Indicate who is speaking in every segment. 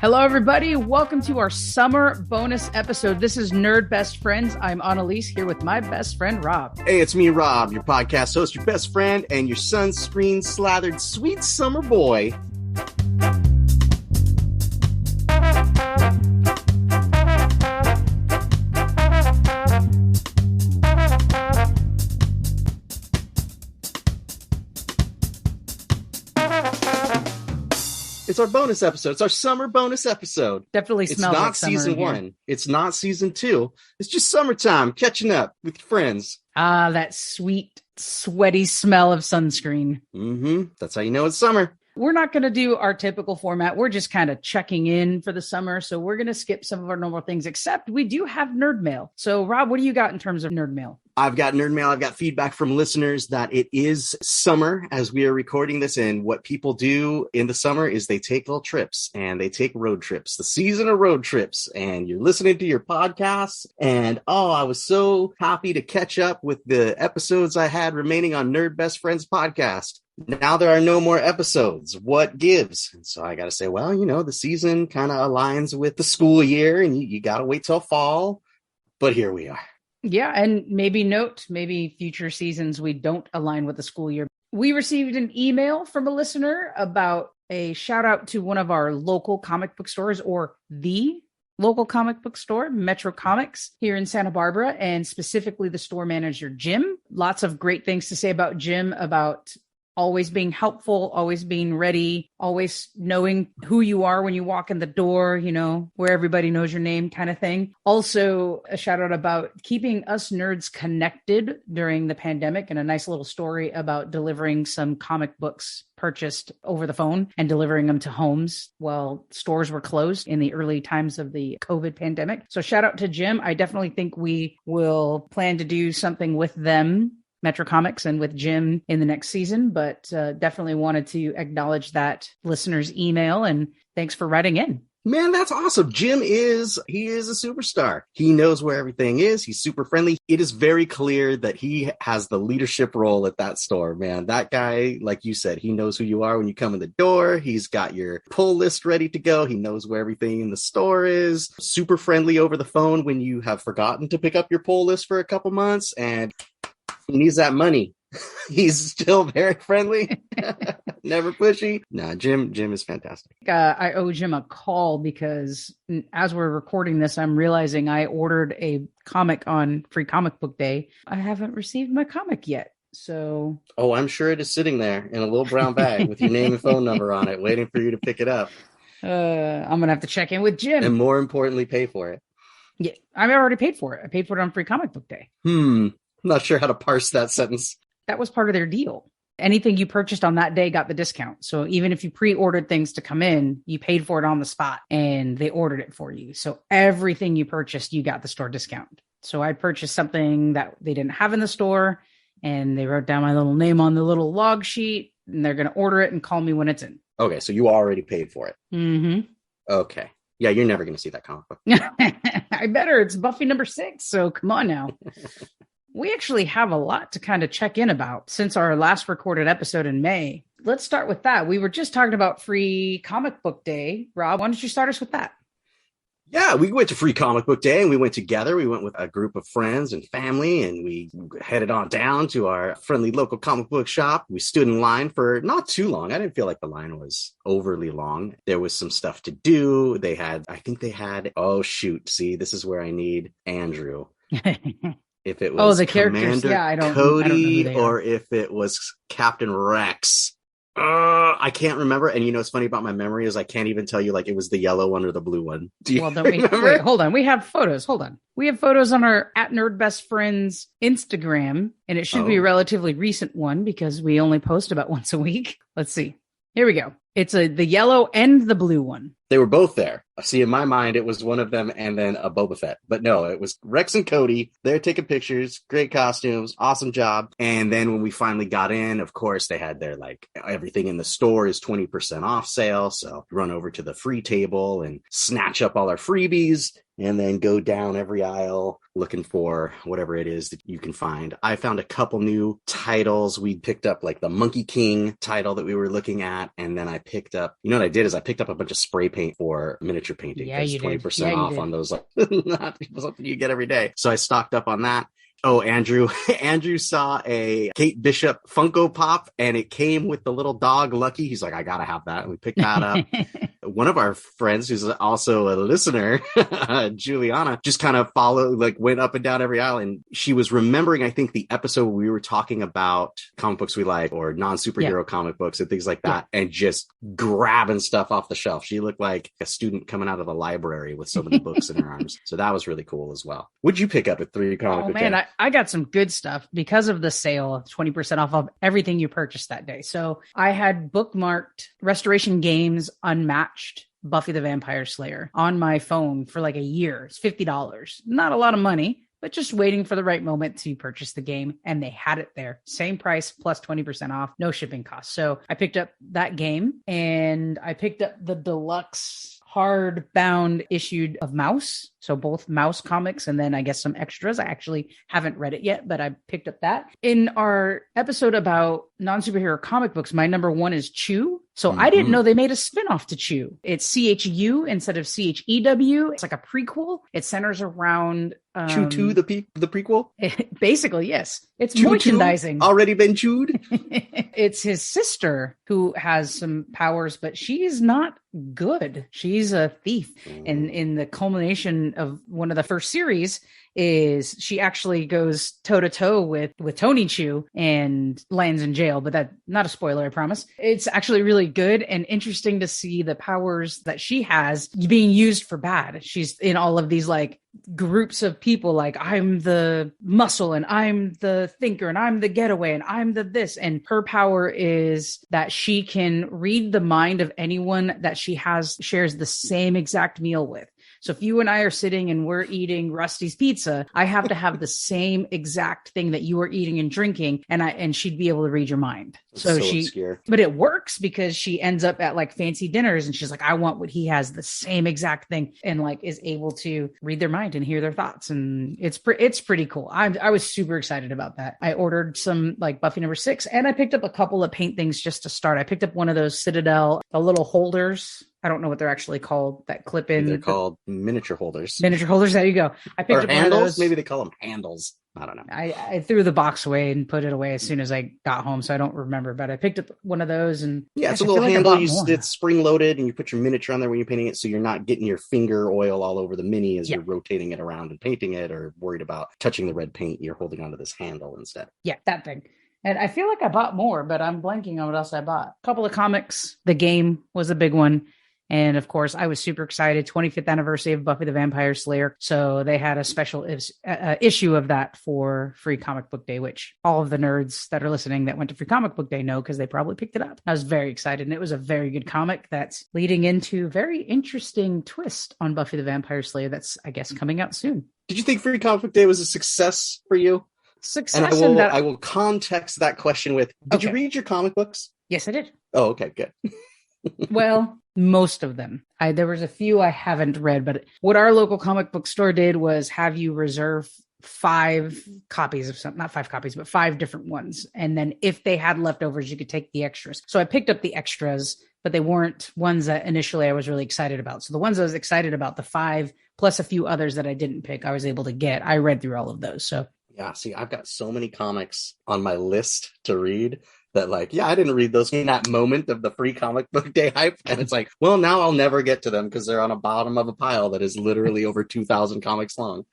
Speaker 1: Hello, everybody. Welcome to our summer bonus episode. This is Nerd Best Friends. I'm Annalise here with my best friend, Rob.
Speaker 2: Hey, it's me, Rob, your podcast host, your best friend, and your sunscreen slathered sweet summer boy. It's our bonus episode. It's our summer bonus episode.
Speaker 1: Definitely smells like summer.
Speaker 2: It's not season one. It's not season two. It's just summertime, catching up with your friends.
Speaker 1: Ah, that sweet, sweaty smell of sunscreen.
Speaker 2: That's how you know it's summer.
Speaker 1: We're not going to do our typical format. We're just kind of checking in for the summer. So we're going to skip some of our normal things, except we do have nerd mail. So Rob, what do you got in terms of nerd mail?
Speaker 2: I've got nerd mail. I've got feedback from listeners that it is summer as we are recording this. And what people do in the summer is they take little trips and they take road trips, the season of road trips. And you're listening to your podcasts. And I was so happy to catch up with the episodes I had remaining on Nerd Best Friends podcast. Now there are no more episodes. What gives? And so I got to say, well, the season kind of aligns with the school year and you got to wait till fall. But here we are.
Speaker 1: Yeah. And maybe future seasons we don't align with the school year. We received an email from a listener about a shout out to one of our local comic book stores, or the local comic book store, Metro Comics, here in Santa Barbara, and specifically the store manager, Jim. Lots of great things to say about Jim, about always being helpful, always being ready, always knowing who you are when you walk in the door, where everybody knows your name kind of thing. Also, a shout out about keeping us nerds connected during the pandemic, and a nice little story about delivering some comic books purchased over the phone and delivering them to homes while stores were closed in the early times of the COVID pandemic. So shout out to Jim. I definitely think we will plan to do something with them, Metro Comics, and with Jim in the next season, but definitely wanted to acknowledge that listener's email, and thanks for writing in.
Speaker 2: Man, that's awesome. Jim is a superstar. He knows where everything is. He's super friendly. It is very clear that he has the leadership role at that store, man. That guy, like you said, he knows who you are when you come in the door. He's got your pull list ready to go. He knows where everything in the store is. Super friendly over the phone when you have forgotten to pick up your pull list for a couple months, and he needs that money. He's still very friendly, never pushy. Nah, Jim is fantastic.
Speaker 1: I owe Jim a call because as we're recording this, I'm realizing I ordered a comic on Free Comic Book Day. I haven't received my comic yet. So,
Speaker 2: I'm sure it is sitting there in a little brown bag with your name and phone number on it, waiting for you to pick it up.
Speaker 1: I'm gonna have to check in with Jim,
Speaker 2: and more importantly, pay for it.
Speaker 1: Yeah, I've already paid for it. I paid for it on Free Comic Book Day.
Speaker 2: I'm not sure how to parse that sentence.
Speaker 1: That was part of their deal. Anything you purchased on that day got the discount. So even if you pre-ordered things to come in, you paid for it on the spot and they ordered it for you. So everything you purchased, you got the store discount. So I purchased something that they didn't have in the store, and they wrote down my little name on the little log sheet, and they're going to order it and call me when it's in.
Speaker 2: Okay. So you already paid for it.
Speaker 1: Mm-hmm.
Speaker 2: Okay. Yeah. You're never going to see that comic book.
Speaker 1: I better. It's Buffy #6. So come on now. We actually have a lot to kind of check in about since our last recorded episode in May. Let's start with that. We were just talking about Free Comic Book Day. Rob, why don't you start us with that?
Speaker 2: Yeah, we went to Free Comic Book Day and we went together. We went with a group of friends and family, and we headed on down to our friendly local comic book shop. We stood in line for not too long. I didn't feel like the line was overly long. There was some stuff to do. Oh, shoot. See, this is where I need Andrew. If it was
Speaker 1: the characters.
Speaker 2: Commander Cody or if it was Captain Rex. I can't remember. And what's funny about my memory is I can't even tell you like it was the yellow one or the blue one. Do you remember?
Speaker 1: Wait, hold on. We have photos. Hold on. We have photos on our @NerdBestFriends Instagram, and it should be a relatively recent one because we only post about once a week. Let's see. Here we go. It's the yellow and the blue one.
Speaker 2: They were both there. See, in my mind, it was one of them and then a Boba Fett. But no, it was Rex and Cody. They're taking pictures, great costumes, awesome job. And then when we finally got in, of course, they had their everything in the store is 20% off sale. So run over to the free table and snatch up all our freebies. and then go down every aisle looking for whatever it is that you can find. I found a couple new titles. We picked up like the Monkey King title that we were looking at. And then I picked up, you know what I did is I picked up a bunch of spray paint for miniature painting.
Speaker 1: Yeah, you
Speaker 2: 20%
Speaker 1: did.
Speaker 2: off on those. Like, not something you get every day. So I stocked up on that. Oh, Andrew saw a Kate Bishop Funko Pop and it came with the little dog Lucky. He's like, I gotta have that. And we picked that up. One of our friends who's also a listener, Juliana, just kind of followed, like went up and down every aisle. And she was remembering, I think, the episode where we were talking about comic books we like or non-superhero comic books and things like that. And just grabbing stuff off the shelf. She looked like a student coming out of the library with so many books in her arms. So that was really cool as well. What'd you pick up at 3 Comic Book Day?
Speaker 1: I got some good stuff because of the sale, 20% off of everything you purchased that day. So I had bookmarked Restoration Games Unmatched Buffy the Vampire Slayer on my phone for like a year. It's $50. Not a lot of money, but just waiting for the right moment to purchase the game. And they had it there. Same price plus 20% off, no shipping costs. So I picked up that game and I picked up the deluxe hardbound issued of Mouse. So both Mouse comics and then I guess some extras. I actually haven't read it yet, but I picked up that. In our episode about non-superhero comic books, my number one is Chew. So I didn't know they made a spinoff to Chew. It's CHU instead of CHEW. It's like a prequel. It centers around
Speaker 2: Chew 2, the prequel?
Speaker 1: Basically, yes. It's
Speaker 2: Chew
Speaker 1: merchandising.
Speaker 2: Already been chewed?
Speaker 1: It's his sister who has some powers, but she's not good. She's a thief. And in the culmination of one of the first series is she actually goes toe to toe with Tony Chu and lands in jail, but that's not a spoiler, I promise. It's actually really good and interesting to see the powers that she has being used for bad. She's in all of these like groups of people, like I'm the muscle and I'm the thinker and I'm the getaway and I'm the this. And her power is that she can read the mind of anyone that she shares the same exact meal with. So if you and I are sitting and we're eating Rusty's pizza, I have to have the same exact thing that you are eating and drinking, and she'd be able to read your mind. So obscure. But it works because she ends up at like fancy dinners and she's like, I want what he has, the same exact thing, and like is able to read their mind and hear their thoughts. And it's pretty cool. I was super excited about that. I ordered some like Buffy number 6 and I picked up a couple of paint things just to start. I picked up one of those Citadel, the little holders. I don't know what they're actually called, that clip in.
Speaker 2: They're called miniature holders.
Speaker 1: Miniature holders. There you go. I picked up
Speaker 2: handles.
Speaker 1: One of those.
Speaker 2: Maybe they call them handles. I don't know.
Speaker 1: I threw the box away and put it away as soon as I got home, so I don't remember. But I picked up one of those, and
Speaker 2: yeah, it's a little handle. It's spring loaded, and you put your miniature on there when you're painting it, so you're not getting your finger oil all over the mini as you're rotating it around and painting it, or worried about touching the red paint. You're holding onto this handle instead.
Speaker 1: Yeah, that thing. And I feel like I bought more, but I'm blanking on what else I bought. A couple of comics. The game was a big one. And of course, I was super excited. 25th anniversary of Buffy the Vampire Slayer. So they had a special issue of that for Free Comic Book Day, which all of the nerds that are listening that went to Free Comic Book Day know because they probably picked it up. I was very excited. And it was a very good comic that's leading into a very interesting twist on Buffy the Vampire Slayer that's, I guess, coming out soon.
Speaker 2: Did you think Free Comic Book Day was a success for you?
Speaker 1: Success.
Speaker 2: And I will context that question with, did you read your comic books?
Speaker 1: Yes, I did.
Speaker 2: Oh, okay, good.
Speaker 1: Well, most of them. There was a few I haven't read, but what our local comic book store did was have you reserve 5 copies of something, not 5 copies, but 5 different ones. And then if they had leftovers, you could take the extras. So I picked up the extras, but they weren't ones that initially I was really excited about. So the ones I was excited about, the 5 plus a few others that I didn't pick, I was able to get. I read through all of those. So
Speaker 2: yeah, see, I've got so many comics on my list to read that I didn't read those in that moment of the Free Comic Book Day hype. And it's like, well, now I'll never get to them because they're on the bottom of a pile that is literally over 2,000 comics long.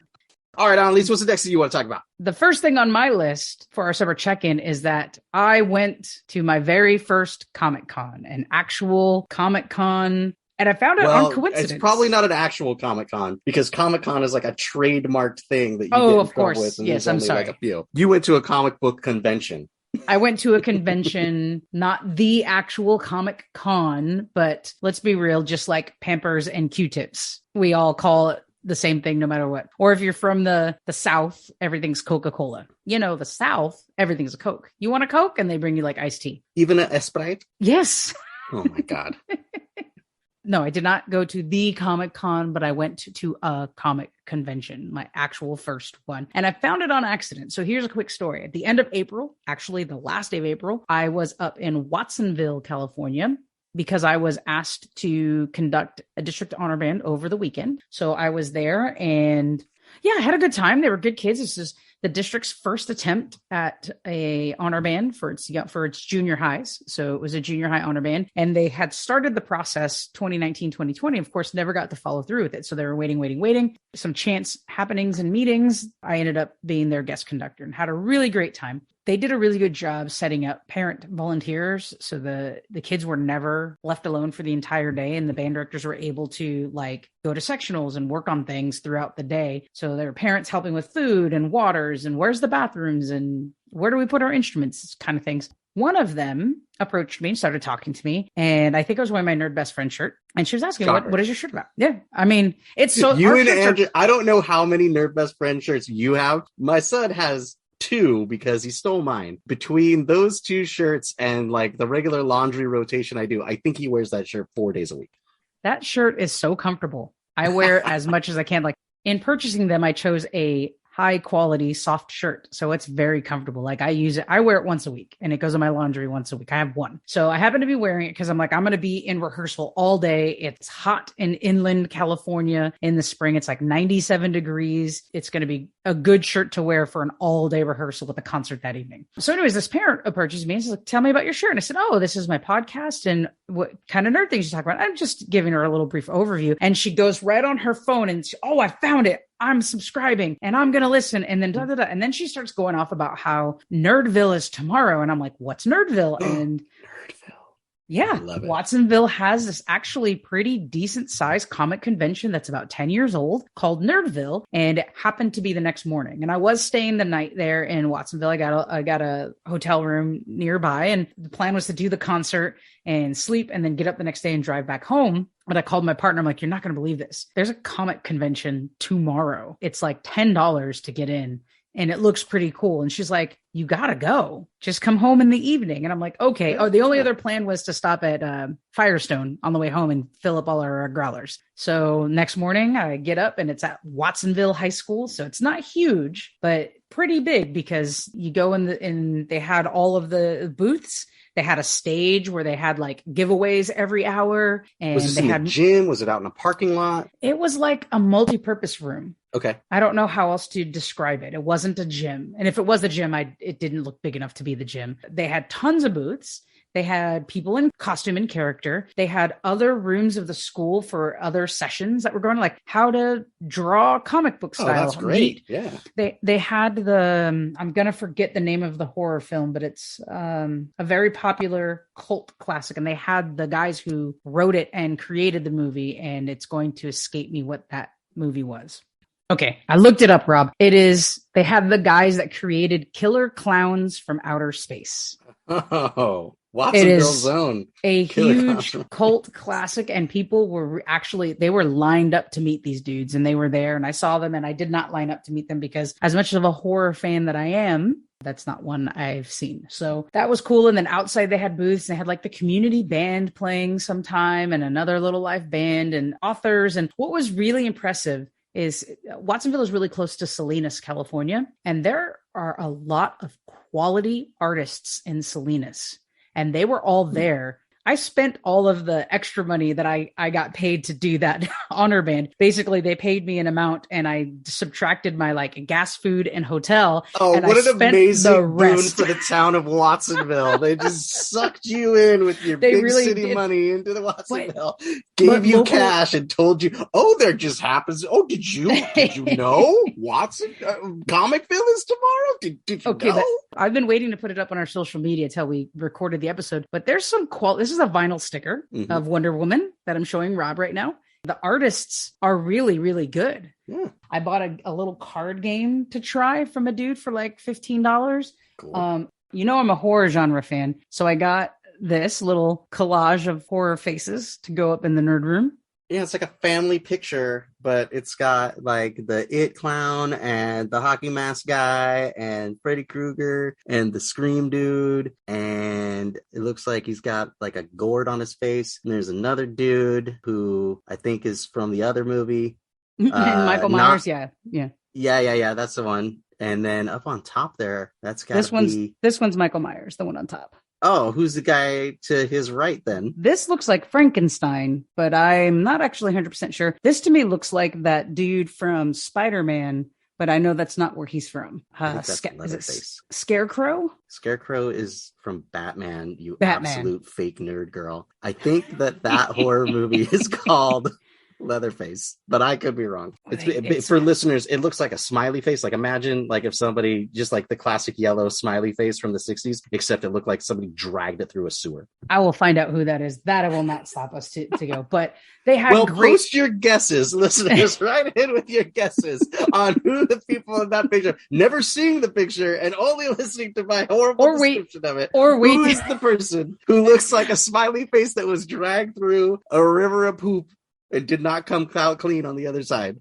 Speaker 2: All right, Annalise, what's the next thing you want to talk about?
Speaker 1: The first thing on my list for our summer check-in is that I went to my very first Comic-Con, an actual Comic-Con. And I found it on coincidence.
Speaker 2: It's probably not an actual Comic-Con because Comic-Con is like a trademarked thing that you get in trouble with. And
Speaker 1: yes, I'm sorry.
Speaker 2: Like a few. You went to a comic book convention.
Speaker 1: I went to a convention, not the actual Comic Con, but let's be real, just like Pampers and Q-tips. We all call it the same thing no matter what. Or if you're from the South, everything's Coca-Cola. You know, the South, everything's a Coke. You want a Coke? And they bring you like iced tea.
Speaker 2: Even a Sprite?
Speaker 1: Yes.
Speaker 2: Oh my God.
Speaker 1: No, I did not go to the Comic Con, but I went to a comic convention, my actual first one. And I found it on accident. So here's a quick story. At the end of April, actually the last day of April, I was up in Watsonville, California, because I was asked to conduct a district honor band over the weekend. So I was there and yeah, I had a good time. They were good kids. This is the district's first attempt at a honor band for its junior highs. So it was a junior high honor band, and they had started the process 2019, 2020. Of course, never got to follow through with it. So they were waiting. Some chance happenings and meetings. I ended up being their guest conductor and had a really great time. They did a really good job setting up parent volunteers. So the kids were never left alone for the entire day. And the band directors were able to like go to sectionals and work on things throughout the day. So there were parents helping with food and waters and where's the bathrooms and where do we put our instruments kind of things. One of them approached me and started talking to me. And I think I was wearing my Nerd Best Friend shirt. And she was asking, what is your shirt about? Yeah. I mean, it's so
Speaker 2: you and Andrew, I don't know how many Nerd Best Friend shirts you have. My son has 2 because he stole mine. Between those 2 shirts and like the regular laundry rotation I do, I think he wears that shirt 4 days a week.
Speaker 1: That shirt is so comfortable. I wear it as much as I can. Like in purchasing them, I chose a high quality soft shirt. So it's very comfortable. Like I use it, I wear it once a week and it goes in my laundry once a week. I have one. So I happen to be wearing it because I'm like, I'm going to be in rehearsal all day. It's hot in inland California in the spring. It's like 97 degrees. It's going to be a good shirt to wear for an all day rehearsal with a concert that evening. So anyways, this parent approaches me and says, like, tell me about your shirt. And I said, oh, this is my podcast. And what kind of nerd things you talk about? I'm just giving her a little brief overview. And she goes right on her phone and she, oh, I found it. I'm subscribing and I'm going to listen. And then And then she starts going off about how Nerdville is tomorrow. And I'm like, what's Nerdville? And
Speaker 2: Nerdville.
Speaker 1: Yeah, Watsonville has this actually pretty decent sized comic convention that's about 10 years old called Nerdville. And it happened to be the next morning. And I was staying the night there in Watsonville. I got a hotel room nearby. And the plan was to do the concert and sleep and then get up the next day and drive back home. But I called my partner. I'm like, you're not going to believe this. There's a comic convention tomorrow. It's like $10 to get in. And it looks pretty cool. And she's like, you got to go. Just come home in the evening. And I'm like, okay. Oh, the only other plan was to stop at Firestone on the way home and fill up all our growlers. So next morning I get up and it's at Watsonville High School. So it's not huge, but pretty big because you go in they had all of the booths. They had a stage where they had like giveaways every hour. And
Speaker 2: was this
Speaker 1: they
Speaker 2: in
Speaker 1: had
Speaker 2: a gym? Was it out in a parking lot?
Speaker 1: It was like a multi-purpose room.
Speaker 2: Okay.
Speaker 1: I don't know how else to describe it. It wasn't a gym. And if it was a gym, it didn't look big enough to be the gym. They had tons of booths. They had people in costume and character. They had other rooms of the school for other sessions that were going, like how to draw comic book style.
Speaker 2: Oh, that's great. Yeah.
Speaker 1: They had I'm going to forget the name of the horror film, but it's a very popular cult classic. And they had the guys who wrote it and created the movie. And it's going to escape me what that movie was. Okay, I looked it up, Rob. They had the guys that created Killer Clowns from Outer Space.
Speaker 2: Oh, Watsonville's own.
Speaker 1: A huge cult classic, and people were they were lined up to meet these dudes, and they were there, and I saw them, and I did not line up to meet them because as much of a horror fan that I am, that's not one I've seen. So that was cool. And then outside they had booths and they had like the community band playing sometime and another little live band and authors. And what was really impressive is Watsonville is really close to Salinas, California. And there are a lot of quality artists in Salinas, and they were all there. I spent all of the extra money that I got paid to do that honor band. Basically, they paid me an amount and I subtracted my like gas, food, and hotel.
Speaker 2: Oh,
Speaker 1: and
Speaker 2: what
Speaker 1: an
Speaker 2: amazing boon for the town of Watsonville. They just sucked you in with your big really city money into the Watsonville. Gave you cash and told you, oh, there just happens. Oh, did you know Watson Comicville is tomorrow? Did you know?
Speaker 1: I've been waiting to put it up on our social media till we recorded the episode, but there's some this is a vinyl sticker of Wonder Woman that I'm showing Rob right now. The artists are really, really good. Yeah. I bought a little card game to try from a dude for like $15. Cool. I'm a horror genre fan. So I got this little collage of horror faces to go up in the nerd room.
Speaker 2: Yeah, it's like a family picture, but it's got like the It clown and the hockey mask guy and Freddy Krueger and the Scream dude and and it looks like he's got like a gourd on his face. And there's another dude who I think is from the other movie.
Speaker 1: And Michael Myers, yeah.
Speaker 2: Yeah, that's the one. And then up on top there, that's got to be...
Speaker 1: This one's Michael Myers, the one on top.
Speaker 2: Oh, who's the guy to his right then?
Speaker 1: This looks like Frankenstein, but I'm not actually 100% sure. This to me looks like that dude from Spider-Man, but I know that's not where he's from. Is it Scarecrow?
Speaker 2: Scarecrow is from Batman, you absolute fake nerd girl. I think that horror movie is called Leatherface, but I could be wrong. For listeners, it looks like a smiley face. Like imagine like if somebody just like the classic yellow smiley face from the 60s, except it looked like somebody dragged it through a sewer.
Speaker 1: I will find out who that is. That will not stop us to go. But they had
Speaker 2: post your guesses, listeners. Right in with your guesses on who the people in that picture. Never seeing the picture and only listening to my horrible description of it. Who is the person who looks like a smiley face that was dragged through a river of poop? It did not come out clean on the other side.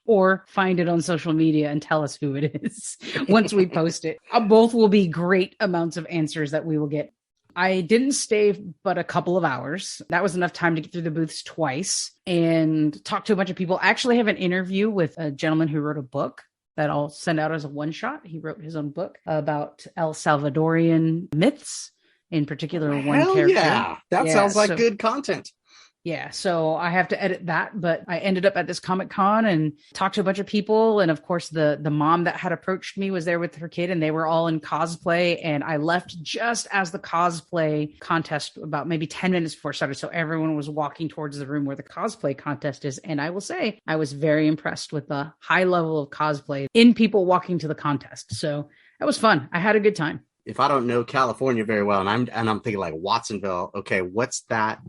Speaker 1: Or find it on social media and tell us who it is once we post it. Both will be great amounts of answers that we will get. I didn't stay but a couple of hours. That was enough time to get through the booths twice and talk to a bunch of people. I actually have an interview with a gentleman who wrote a book that I'll send out as a one-shot. He wrote his own book about El Salvadorian myths, in particular one character.
Speaker 2: Yeah, that sounds like good content.
Speaker 1: Yeah, so I have to edit that, but I ended up at this Comic-Con and talked to a bunch of people. And of course, the mom that had approached me was there with her kid and they were all in cosplay. And I left just as the cosplay contest, about maybe 10 minutes before it started. So everyone was walking towards the room where the cosplay contest is. And I will say, I was very impressed with the high level of cosplay in people walking to the contest. So that was fun. I had a good time.
Speaker 2: If I don't know California very well, and I'm thinking like Watsonville, okay, what's that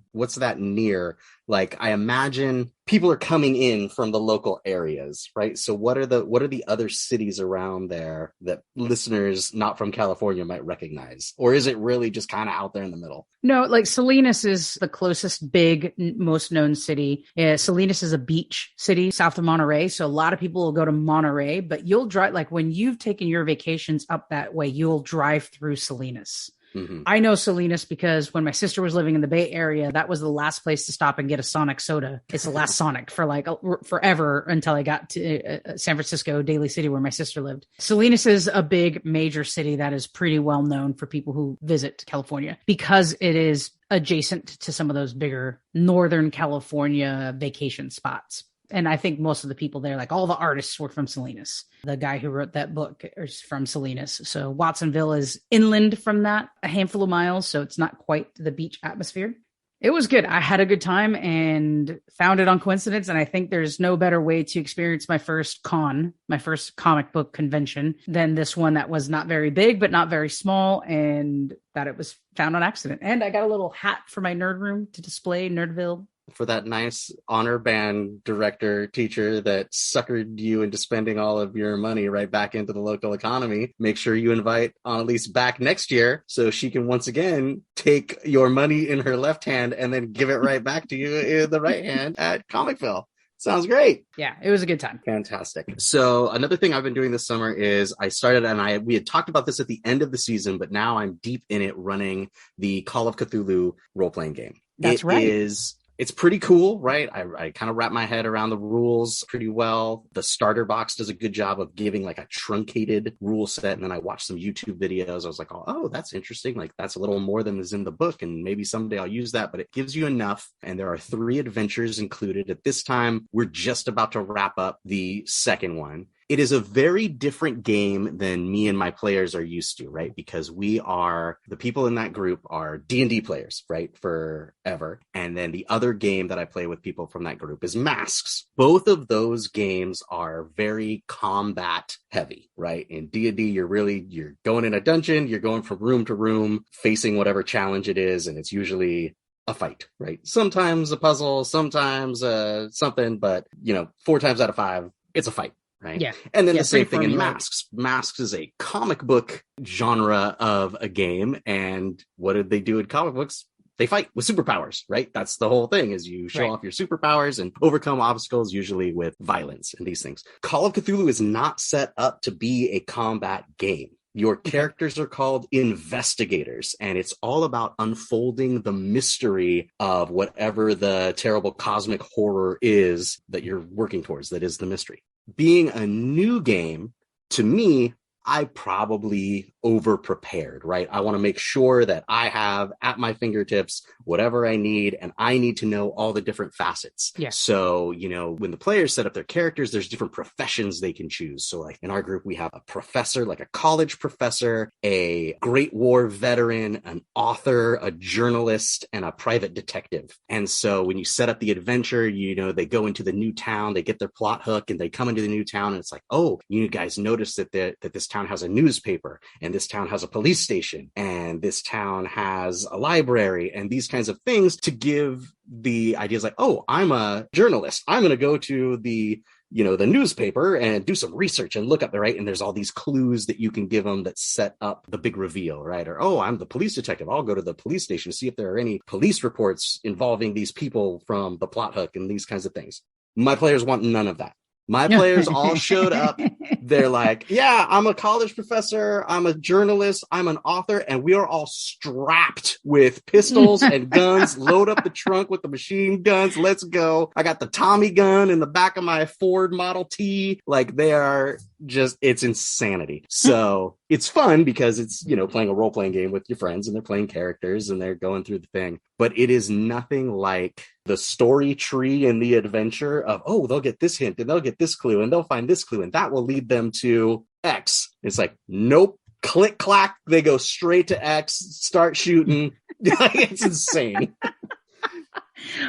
Speaker 2: near? Like I imagine people are coming in from the local areas, right? So what are the other cities around there that listeners not from California might recognize? Or is it really just kind of out there in the middle?
Speaker 1: No, like Salinas is the closest big, most known city. Salinas is a beach city south of Monterey. So a lot of people will go to Monterey, but you'll drive, like when you've taken your vacations up that way, you'll drive through Salinas. Mm-hmm. I know Salinas because when my sister was living in the Bay Area, that was the last place to stop and get a Sonic soda. It's the last Sonic for like forever until I got to San Francisco, Daly City, where my sister lived. Salinas is a big major city that is pretty well known for people who visit California because it is adjacent to some of those bigger Northern California vacation spots. And I think most of the people there, like all the artists were from Salinas. The guy who wrote that book is from Salinas. So Watsonville is inland from that, a handful of miles. So it's not quite the beach atmosphere. It was good. I had a good time and found it on coincidence. And I think there's no better way to experience my first comic book convention than this one that was not very big, but not very small. And that it was found on accident. And I got a little hat for my nerd room to display Nerdville.
Speaker 2: For that nice honor band director teacher that suckered you into spending all of your money right back into the local economy. Make sure you invite Annalise back next year so she can once again take your money in her left hand and then give it right back to you in the right hand at Comicville. Sounds great.
Speaker 1: Yeah, it was a good time.
Speaker 2: Fantastic. So another thing I've been doing this summer is I started, and we had talked about this at the end of the season, but now I'm deep in it running the Call of Cthulhu role-playing game.
Speaker 1: That's right.
Speaker 2: It's pretty cool, right? I kind of wrap my head around the rules pretty well. The starter box does a good job of giving like a truncated rule set. And then I watched some YouTube videos. I was like, oh, that's interesting. Like that's a little more than is in the book. And maybe someday I'll use that, but it gives you enough. And there are 3 adventures included. At this time, we're just about to wrap up the second one. It is a very different game than me and my players are used to, right? Because the people in that group are D&D players, right? Forever. And then the other game that I play with people from that group is Masks. Both of those games are very combat heavy, right? In D&D, you're going in a dungeon, you're going from room to room, facing whatever challenge it is. And it's usually a fight, right? Sometimes a puzzle, sometimes something, but 4 times out of 5, it's a fight. Right.
Speaker 1: Yeah.
Speaker 2: And then the same thing in Masks. Masks is a comic book genre of a game. And what did they do in comic books? They fight with superpowers, right? That's the whole thing is you show off your superpowers and overcome obstacles, usually with violence and these things. Call of Cthulhu is not set up to be a combat game. Your characters are called investigators, and it's all about unfolding the mystery of whatever the terrible cosmic horror is that you're working towards, that is the mystery. Being a new game, to me, I probably over-prepared, right? I want to make sure that I have at my fingertips whatever I need, and I need to know all the different facets.
Speaker 1: Yeah.
Speaker 2: So, when the players set up their characters, there's different professions they can choose. So like in our group, we have a professor, like a college professor, a Great War veteran, an author, a journalist, and a private detective. And so when you set up the adventure, they go into the new town, they get their plot hook, and they come into the new town, and it's like, oh, you guys notice that this town has a newspaper, and this town has a police station, and this town has a library, and these kinds of things to give the ideas like, oh, I'm a journalist. I'm going to go to the newspaper and do some research and look up the right. And there's all these clues that you can give them that set up the big reveal, right? Or, oh, I'm the police detective. I'll go to the police station to see if there are any police reports involving these people from the plot hook and these kinds of things. My players want none of that. My players all showed up. They're like, yeah, I'm a college professor. I'm a journalist. I'm an author. And we are all strapped with pistols and guns. Load up the trunk with the machine guns. Let's go. I got the Tommy gun in the back of my Ford Model T. Like, they are it's insanity. So it's fun because it's, playing a role-playing game with your friends, and they're playing characters and they're going through the thing. But it is nothing like the story tree in the adventure of, oh, they'll get this hint and they'll get this clue and they'll find this clue and that will lead them to X. It's like, nope, click, clack. They go straight to X, start shooting. It's insane.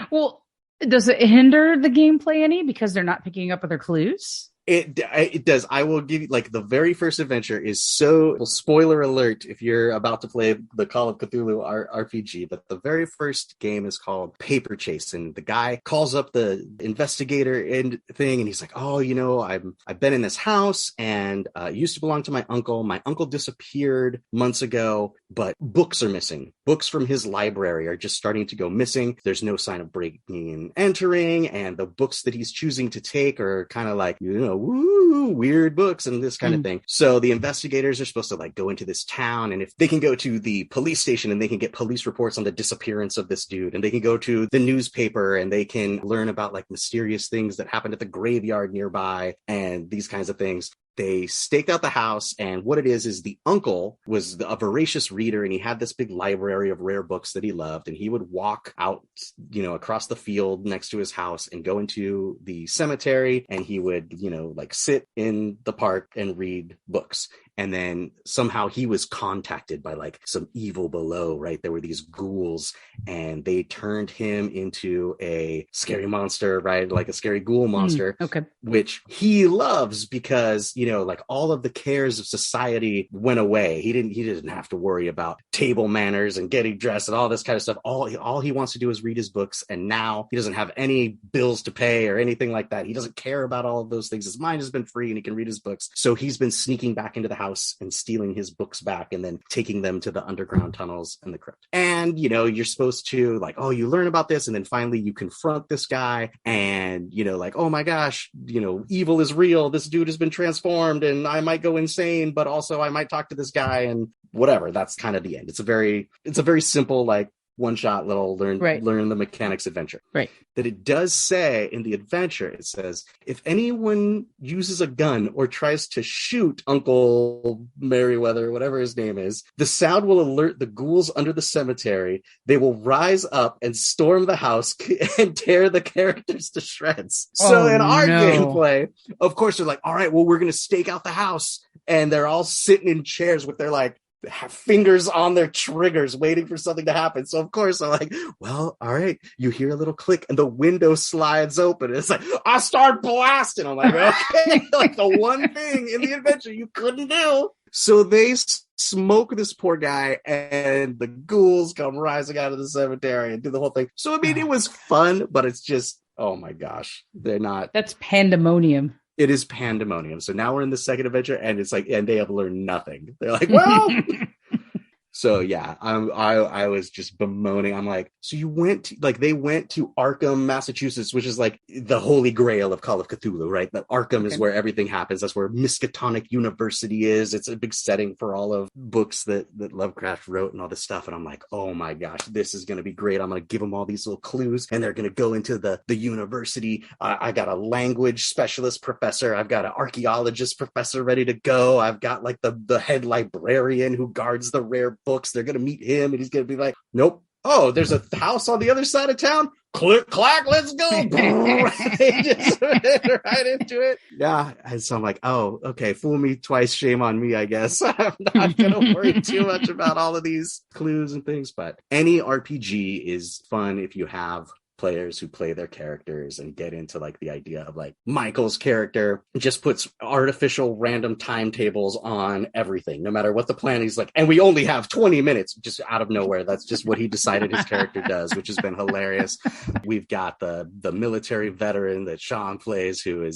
Speaker 1: Well, does it hinder the gameplay any because they're not picking up other clues?
Speaker 2: It does. I will give you, like, the very first adventure is so, well, spoiler alert if you're about to play the Call of Cthulhu RPG, but the very first game is called Paper Chase, and the guy calls up the investigator and he's like, oh, I've been in this house, and it used to belong to my uncle. My uncle disappeared months ago, but books are missing. Books from his library are just starting to go missing. There's no sign of breaking and entering, and the books that he's choosing to take are kind of like, weird books and this kind of thing. So the investigators are supposed to like go into this town, and if they can go to the police station and they can get police reports on the disappearance of this dude, and they can go to the newspaper and they can learn about like mysterious things that happened at the graveyard nearby and these kinds of things. They staked out the house, and what it is the uncle was a voracious reader, and he had this big library of rare books that he loved, and he would walk out, across the field next to his house and go into the cemetery, and he would, like sit in the park and read books. And then somehow he was contacted by like some evil below, right? There were these ghouls, and they turned him into a scary monster, right? Like a scary ghoul monster, which he loves because, like all of the cares of society went away. He didn't have to worry about table manners and getting dressed and all this kind of stuff. All he wants to do is read his books. And now he doesn't have any bills to pay or anything like that. He doesn't care about all of those things. His mind has been free and he can read his books. So he's been sneaking back into the house and stealing his books back and then taking them to the underground tunnels and the crypt. And, you're supposed to like, oh, you learn about this. And then finally you confront this guy and, like, oh my gosh, evil is real. This dude has been transformed and I might go insane, but also I might talk to this guy and whatever. That's kind of the end. It's a very simple, like, one shot little learn the mechanics adventure.
Speaker 1: Right.
Speaker 2: That it does say in the adventure, it says, if anyone uses a gun or tries to shoot Uncle Merriweather, whatever his name is, the sound will alert the ghouls under the cemetery. They will rise up and storm the house and tear the characters to shreds. So in our gameplay, of course, they're like, all right, well, we're going to stake out the house. And they're all sitting in chairs with their like have fingers on their triggers waiting for something to happen. So of course I'm like, well, all right, you hear a little click and the window slides open. It's like, I start blasting. I'm like, okay, like the one thing in the adventure you couldn't do. So they smoke this poor guy and the ghouls come rising out of the cemetery and do the whole thing. So I mean, it was fun, but it's just, oh my gosh,
Speaker 1: that's pandemonium.
Speaker 2: It is pandemonium. So now we're in the second adventure and it's like, and they have learned nothing. They're like, well, So yeah, I was just bemoaning. I'm like, so you went to, like, they went to Arkham, Massachusetts, which is like the holy grail of Call of Cthulhu, right? That Arkham is where everything happens. That's where Miskatonic University is. It's a big setting for all of books that Lovecraft wrote and all this stuff. And I'm like, oh my gosh, this is going to be great. I'm going to give them all these little clues and they're going to go into the university. I got a language specialist professor. I've got an archaeologist professor ready to go. I've got like the head librarian who guards the rare books. They're going to meet him and he's going to be like, nope. Oh, there's a house on the other side of town. Click, clack, let's go. They just went right into it. Yeah. And so I'm like, oh, okay. Fool me twice. Shame on me, I guess. I'm not going to worry too much about all of these clues and things, but any RPG is fun if you have players who play their characters and get into like the idea of like Michael's character just puts artificial random timetables on everything, no matter what the plan. He's like, and we only have 20 minutes, just out of nowhere. That's just what he decided his character does, which has been hilarious. We've got the military veteran that Sean plays who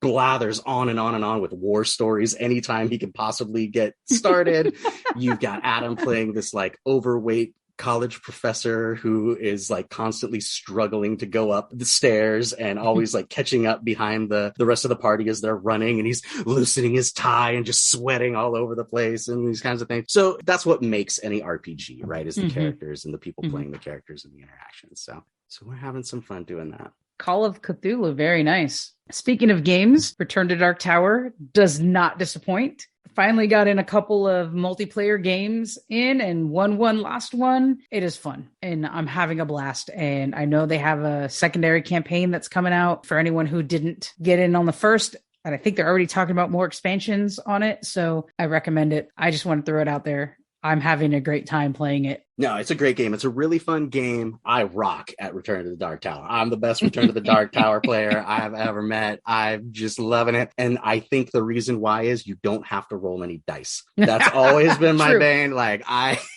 Speaker 2: blathers on and on and on with war stories anytime he can possibly get started. You've got Adam playing this like overweight college professor who is like constantly struggling to go up the stairs and always like catching up behind the rest of the party as they're running, and he's loosening his tie and just sweating all over the place and these kinds of things. So that's what makes any RPG, right? Is the characters and the people playing the characters and the interactions. So we're having some fun doing that.
Speaker 1: Call of Cthulhu, very nice. Speaking of games, Return to Dark Tower does not disappoint. Finally got in a couple of multiplayer games and won one, lost one. It is fun and I'm having a blast. And I know they have a secondary campaign that's coming out for anyone who didn't get in on the first. And I think they're already talking about more expansions on it. So I recommend it. I just want to throw it out there. I'm having a great time playing it.
Speaker 2: No, it's a great game. It's a really fun game. I rock at Return to the Dark Tower. I'm the best Return to the Dark Tower player I have ever met. I'm just loving it. And I think the reason why is you don't have to roll any dice. That's always been my bane. Like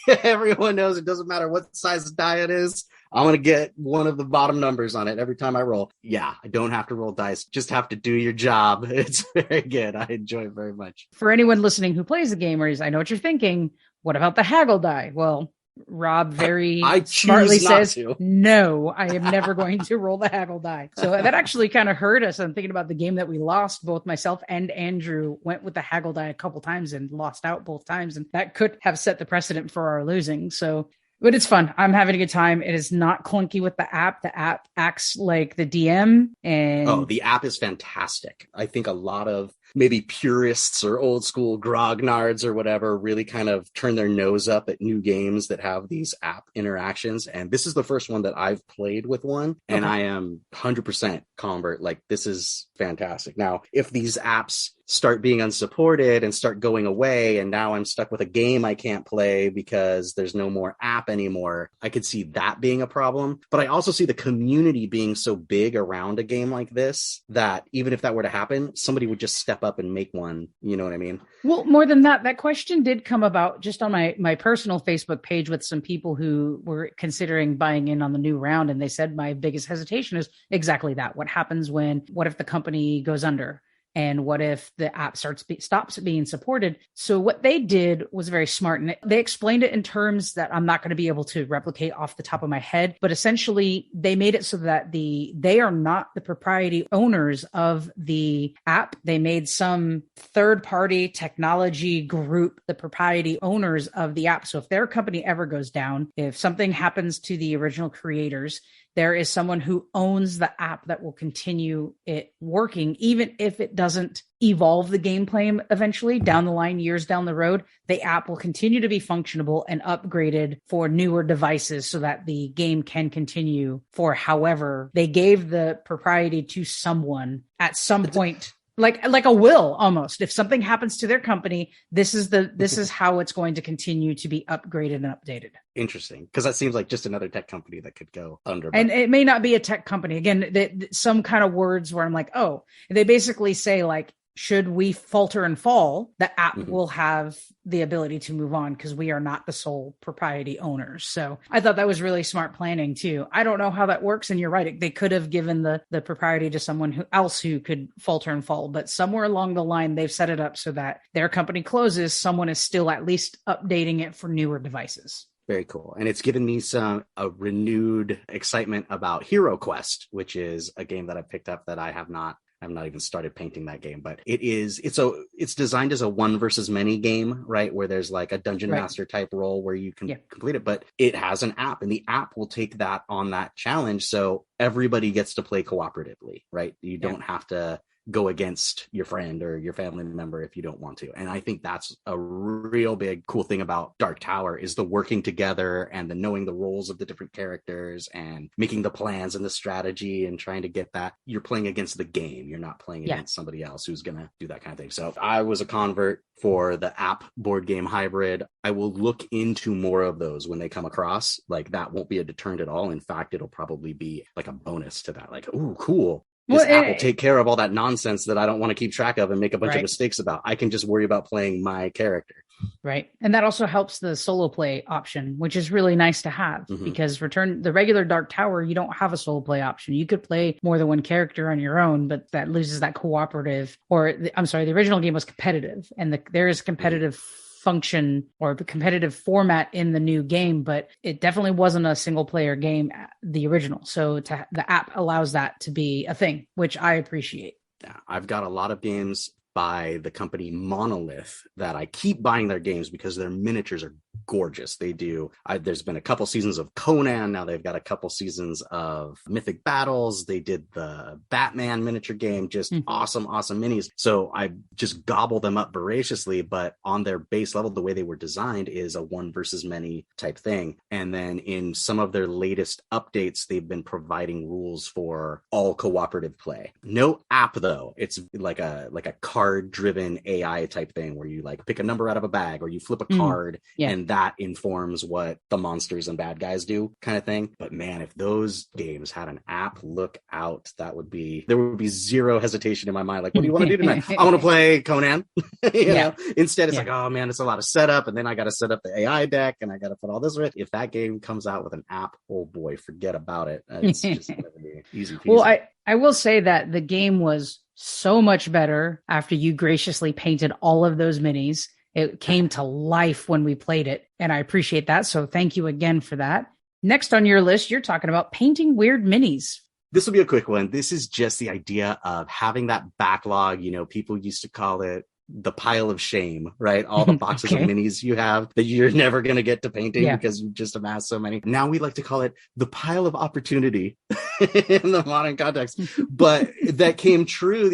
Speaker 2: everyone knows it doesn't matter what size the die it is. I'm going to get one of the bottom numbers on it every time I roll. Yeah, I don't have to roll dice. Just have to do your job. It's very good. I enjoy it very much.
Speaker 1: For anyone listening who plays the game, I know what you're thinking. What about the haggle die? Well, Rob very smartly says, no, I am never going to roll the haggle die. So that actually kind of hurt us. I'm thinking about the game that we lost. Both myself and Andrew went with the haggle die a couple times and lost out both times. And that could have set the precedent for our losing. So, but it's fun. I'm having a good time. It is not clunky with the app. The app acts like the DM. And
Speaker 2: the app is fantastic. I think a lot of maybe purists or old school grognards or whatever really kind of turn their nose up at new games that have these app interactions. And this is the first one that I've played with one. And I am 100% convert. Like, this is fantastic. Now, if these apps start being unsupported and start going away, and now I'm stuck with a game I can't play because there's no more app anymore, I could see that being a problem. But I also see the community being so big around a game like this that even if that were to happen, somebody would just step up and make one. You know what I mean?
Speaker 1: Well, more than that, that question did come about just on my personal Facebook page with some people who were considering buying in on the new round. And they said, my biggest hesitation is exactly that. What happens what if the company goes under? And what if the app stops being supported? So what they did was very smart. And they explained it in terms that I'm not going to be able to replicate off the top of my head. But essentially, they made it so that they are not the propriety owners of the app. They made some third-party technology group the propriety owners of the app. So if their company ever goes down, if something happens to the original creators, there is someone who owns the app that will continue it working, even if it doesn't evolve the gameplay eventually down the line, years down the road. The app will continue to be functionable and upgraded for newer devices so that the game can continue for however they gave the propriety to someone at some point. Like a will almost. If something happens to their company, this is how it's going to continue to be upgraded and updated.
Speaker 2: Interesting, because that seems like just another tech company that could go under.
Speaker 1: And it may not be a tech company. Again, some kind of words where I'm like, oh, they basically say like, should we falter and fall, the app will have the ability to move on because we are not the sole propriety owners. So I thought that was really smart planning too. I don't know how that works. And you're right. They could have given the propriety to someone else who could falter and fall, but somewhere along the line, they've set it up so that their company closes, someone is still at least updating it for newer devices.
Speaker 2: Very cool. And it's given me a renewed excitement about Hero Quest, which is a game that I picked up that I've not even started painting that game, but it's designed as a one versus many game, right? Where there's like a dungeon master type role where you can complete it, but it has an app and the app will take that on that challenge. So everybody gets to play cooperatively, right? You don't have to go against your friend or your family member if you don't want to. And I think that's a real big cool thing about Dark Tower is the working together and the knowing the roles of the different characters and making the plans and the strategy and trying to get that. You're playing against the game. You're not playing against somebody else who's going to do that kind of thing. So I was a convert for the app board game hybrid. I will look into more of those when they come across. Like that won't be a deterrent at all. In fact, it'll probably be like a bonus to that. Like, ooh, cool. This app will take care of all that nonsense that I don't want to keep track of and make a bunch of mistakes about. I can just worry about playing my character.
Speaker 1: Right. And that also helps the solo play option, which is really nice to have because the regular Dark Tower, you don't have a solo play option. You could play more than one character on your own, but that loses that cooperative the original game was competitive and there is competitive function or the competitive format in the new game, but it definitely wasn't a single player game, the original. So the app allows that to be a thing, which I appreciate.
Speaker 2: Yeah, I've got a lot of games by the company Monolith that I keep buying their games because their miniatures are gorgeous. They do. There's been a couple seasons of Conan. Now they've got a couple seasons of Mythic Battles. They did the Batman miniature game. Just awesome minis. So I just gobble them up voraciously, but on their base level, the way they were designed is a one versus many type thing. And then in some of their latest updates, they've been providing rules for all cooperative play. No app though. It's like a card driven AI type thing where you like pick a number out of a bag or you flip a card and that informs what the monsters and bad guys do kind of thing. But man, if those games had an app, look out. There would be zero hesitation in my mind. Like, what do you want to do tonight? I want to play Conan. you know? Instead, it's like, oh man, it's a lot of setup. And then I got to set up the AI deck and I got to put all this with it. If that game comes out with an app, oh boy, forget about it. It's just going to be easy peasy.
Speaker 1: Well, I will say that the game was so much better after you graciously painted all of those minis. It came to life when we played it, and I appreciate that. So thank you again for that. Next on your list, you're talking about painting weird minis.
Speaker 2: This will be a quick one. This is just the idea of having that backlog. You know, people used to call it the pile of shame, right? All the boxes of minis you have that you're never going to get to painting because you just amassed so many. Now we like to call it the pile of opportunity in the modern context. But that came true.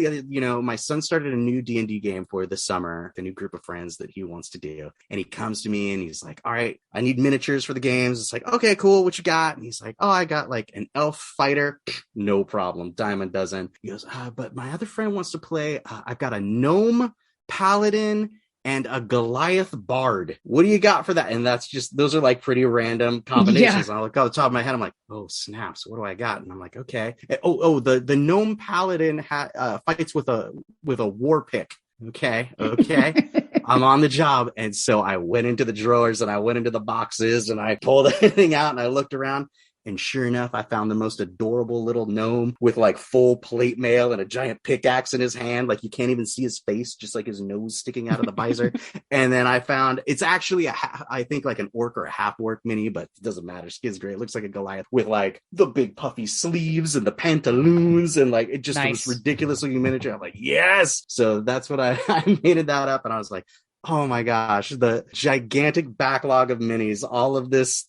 Speaker 2: My son started a new D&D game for the summer, a new group of friends that he wants to do. And he comes to me and he's like, all right, I need miniatures for the games. It's like, okay, cool. What you got? And he's like, oh, I got like an elf fighter. No problem. Dime a dozen. He goes, but my other friend wants to play. I've got a gnome paladin and a Goliath bard. What do you got for that? And those are like pretty random combinations. And I look off the top of my head, I'm like, oh snaps, what do I got? And I'm like, okay. The gnome paladin fights with a war pick. Okay. I'm on the job. And so I went into the drawers and I went into the boxes and I pulled everything out and I looked around. And sure enough, I found the most adorable little gnome with like full plate mail and a giant pickaxe in his hand. Like you can't even see his face, just like his nose sticking out of the visor. And then I found it's actually I think like an orc or a half orc mini, but it doesn't matter. Skin's great. It looks like a Goliath with like the big puffy sleeves and the pantaloons and like it just was ridiculous looking miniature. I'm like, yes. So that's what I made that up. And I was like, oh my gosh, the gigantic backlog of minis, all of this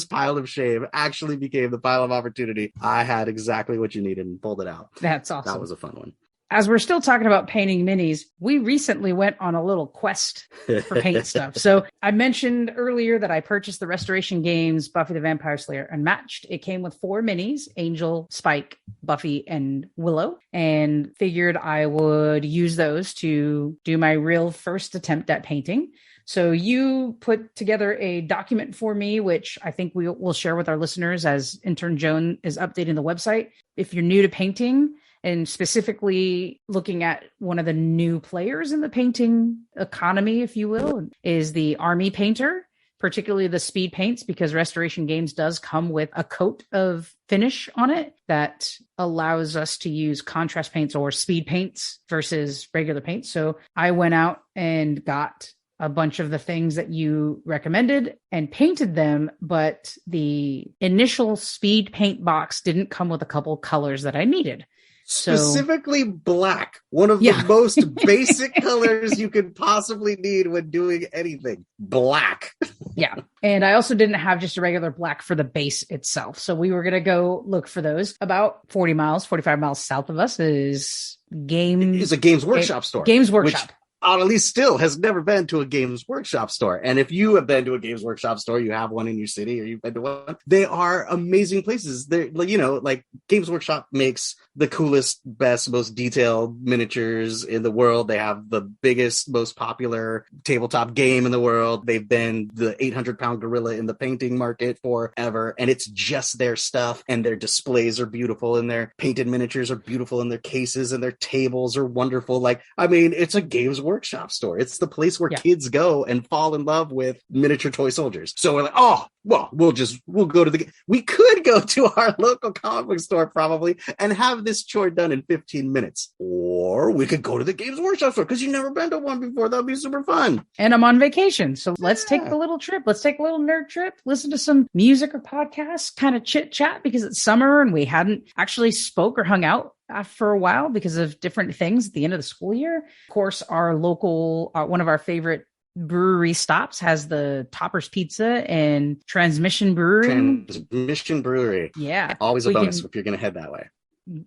Speaker 2: pile of shame actually became the pile of opportunity. I had exactly what you needed and pulled it out.
Speaker 1: That's awesome.
Speaker 2: That was a fun one.
Speaker 1: As we're still talking about painting minis, we recently went on a little quest for paint stuff. So I mentioned earlier that I purchased the Restoration Games Buffy the Vampire Slayer Unmatched. It came with 4 minis, Angel, Spike, Buffy, and Willow, and figured I would use those to do my real first attempt at painting. So you put together a document for me, which I think we will share with our listeners as intern Joan is updating the website. If you're new to painting and specifically looking at one of the new players in the painting economy, if you will, is the army painter, particularly the speed paints, because Restoration Games does come with a coat of finish on it that allows us to use contrast paints or speed paints versus regular paints. So I went out and got a bunch of the things that you recommended and painted them, but the initial speed paint box didn't come with a couple colors that I needed.
Speaker 2: Specifically black, one of the most basic colors you could possibly need when doing anything. Black.
Speaker 1: Yeah. And I also didn't have just a regular black for the base itself. So we were going to go look for those. About 45 miles south of us is
Speaker 2: a Games Workshop store.
Speaker 1: Games Workshop.
Speaker 2: Which Audley still has never been to a Games Workshop store. And if you have been to a Games Workshop store, you have one in your city or you've been to one, they are amazing places. They're, like Games Workshop makes the coolest, best, most detailed miniatures in the world. They have the biggest, most popular tabletop game in the world. They've been the 800-pound gorilla in the painting market forever. And it's just their stuff. And their displays are beautiful and their painted miniatures are beautiful and their cases and their tables are wonderful. It's a Games Workshop store. It's the place where kids go and fall in love with miniature toy soldiers. So we're like, we'll go to we could go to our local comic book store probably and have this chore done in 15 minutes. Or we could go to the Games Workshop store because you've never been to one before. That'd be super fun.
Speaker 1: And I'm on vacation. So let's take the little trip. Let's take a little nerd trip, listen to some music or podcasts, kind of chit chat because it's summer and we hadn't actually spoke or hung out for a while because of different things at the end of the school year. Of course, our local, one of our favorite brewery stops has the Toppers Pizza and Transmission Brewery. Yeah.
Speaker 2: Always a bonus if you're going to head that way.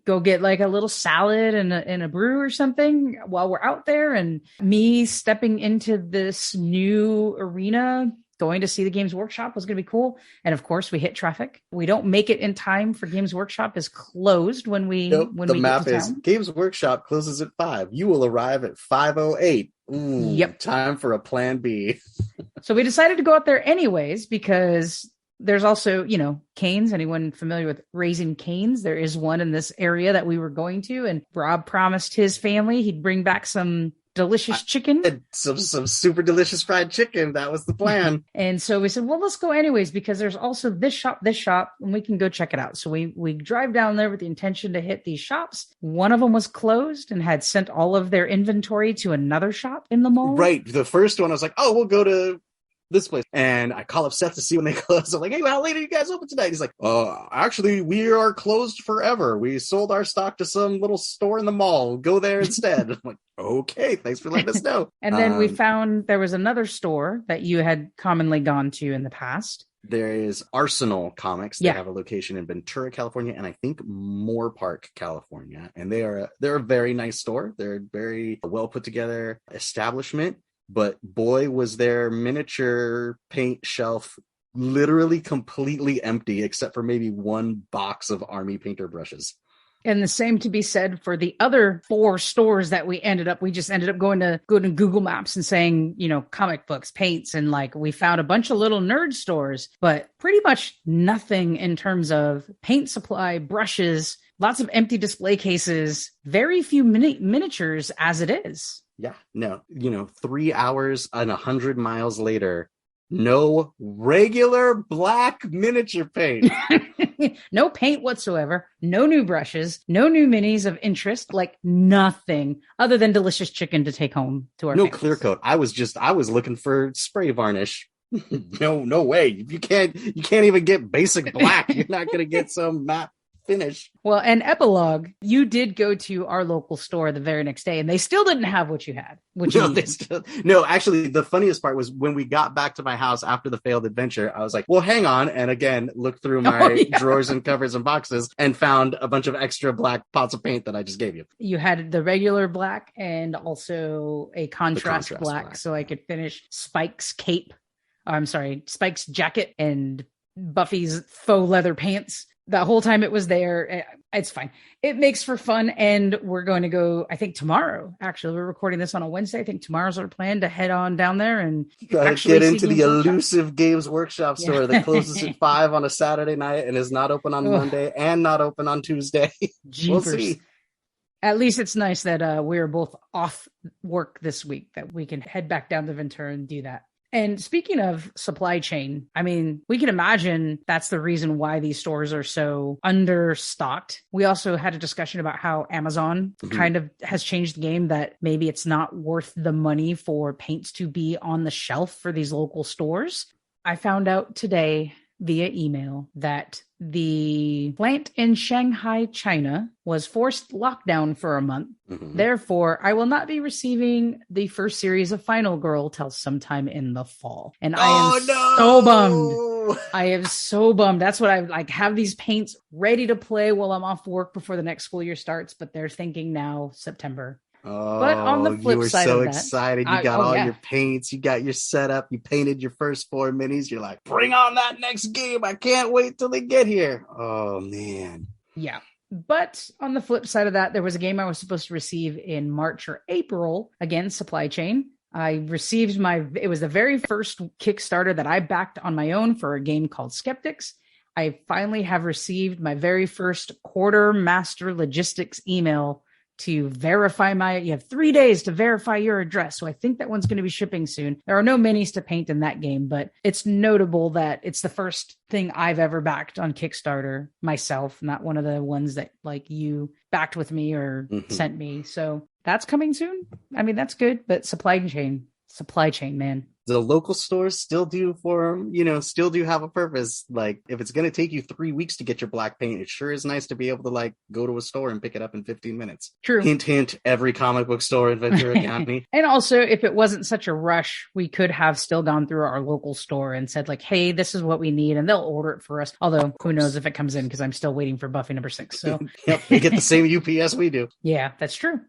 Speaker 1: Go get like a little salad and a brew or something while we're out there. And me stepping into this new arena, going to see the Games Workshop was going to be cool. And of course, we hit traffic. We don't make it in time for Games Workshop is closed when we when
Speaker 2: the
Speaker 1: we
Speaker 2: map
Speaker 1: get to
Speaker 2: is
Speaker 1: town.
Speaker 2: Games Workshop closes at 5. You will arrive at 5:08. Yep. Time for a plan B.
Speaker 1: So we decided to go out there anyways because there's also, canes. Anyone familiar with raising canes? There is one in this area that we were going to, and Rob promised his family he'd bring back some delicious chicken.
Speaker 2: Some super delicious fried chicken. That was the plan.
Speaker 1: And so we said, well, let's go anyways, because there's also this shop, and we can go check it out. So we drive down there with the intention to hit these shops. One of them was closed and had sent all of their inventory to another shop in the mall.
Speaker 2: Right. The first one, I was like, we'll go to this place. And I call up Seth to see when they close. I'm like, hey, how late are you guys open tonight? He's like, actually, we are closed forever. We sold our stock to some little store in the mall. Go there instead. I'm like, okay, thanks for letting us know.
Speaker 1: And then we found there was another store that you had commonly gone to in the past.
Speaker 2: There is Arsenal Comics. They have a location in Ventura, California, and I think Moore Park, California. And they're a very nice store. They're a very well put together establishment. But boy, was their miniature paint shelf literally completely empty, except for maybe one box of army painter brushes.
Speaker 1: And the same to be said for the other 4 stores that we ended up going to Google Maps and saying, comic books, paints, and we found a bunch of little nerd stores, but pretty much nothing in terms of paint supply, brushes, lots of empty display cases, very few miniatures as it is.
Speaker 2: Yeah, no, 3 hours and 100 miles later, no regular black miniature paint.
Speaker 1: No paint whatsoever, no new brushes, no new minis of interest, nothing other than delicious chicken to take home to our families.
Speaker 2: Clear coat. I was looking for spray varnish. No way. You can't even get basic black. You're not going to get some matte finish.
Speaker 1: Well, and epilogue, you did go to our local store the very next day and they still didn't have what you had.
Speaker 2: Actually, the funniest part was when we got back to my house after the failed adventure, I was like, well, hang on. And again, looked through my drawers and covers and boxes and found a bunch of extra black pots of paint that I just gave you.
Speaker 1: You had the regular black and also a contrast black. So I could finish Spike's jacket and Buffy's faux leather pants. The whole time it was there. It's fine. It makes for fun. And we're going to go, I think tomorrow, actually, we're recording this on a Wednesday. I think tomorrow's our plan to head on down there and
Speaker 2: get into the elusive Games Workshop store that closes at 5 on a Saturday night and is not open on Monday and not open on Tuesday.
Speaker 1: We'll
Speaker 2: see.
Speaker 1: At least it's nice that we're both off work this week, that we can head back down to Ventura and do that. And speaking of supply chain, I mean, we can imagine that's the reason why these stores are so understocked. We also had a discussion about how Amazon kind of has changed the game, that maybe it's not worth the money for paints to be on the shelf for these local stores. I found out today via email that the plant in Shanghai, China was forced lockdown for a month. Therefore, I will not be receiving the first series of Final Girl till sometime in the fall. And I am so bummed. I am so bummed. That's what I like, have these paints ready to play while I'm off work before the next school year starts, but they're thinking now September.
Speaker 2: Oh,
Speaker 1: but on the flip
Speaker 2: you were
Speaker 1: side
Speaker 2: so
Speaker 1: of that,
Speaker 2: excited. You got all your paints. You got your setup. You painted your first 4 minis. You're like, bring on that next game. I can't wait till they get here. Oh, man.
Speaker 1: Yeah. But on the flip side of that, there was a game I was supposed to receive in March or April. Again, supply chain. I received it was the very first Kickstarter that I backed on my own for a game called Skeptics. I finally have received my very first quartermaster logistics email to verify you have 3 days to verify your address. So I think that one's going to be shipping soon. There are no minis to paint in that game, but it's notable that it's the first thing I've ever backed on Kickstarter myself, not one of the ones that like you backed with me or sent me. So that's coming soon. I mean, that's good, but supply chain, man.
Speaker 2: The local stores still do still do have a purpose. Like, if it's going to take you 3 weeks to get your black paint, it sure is nice to be able to like go to a store and pick it up in 15 minutes.
Speaker 1: True.
Speaker 2: Hint, hint, every comic book store in Ventura County.
Speaker 1: And also, if it wasn't such a rush, we could have still gone through our local store and said like, hey, this is what we need. And they'll order it for us. Although who knows if it comes in, because I'm still waiting for Buffy number 6. So
Speaker 2: yep, we get the same UPS we do.
Speaker 1: Yeah, that's true.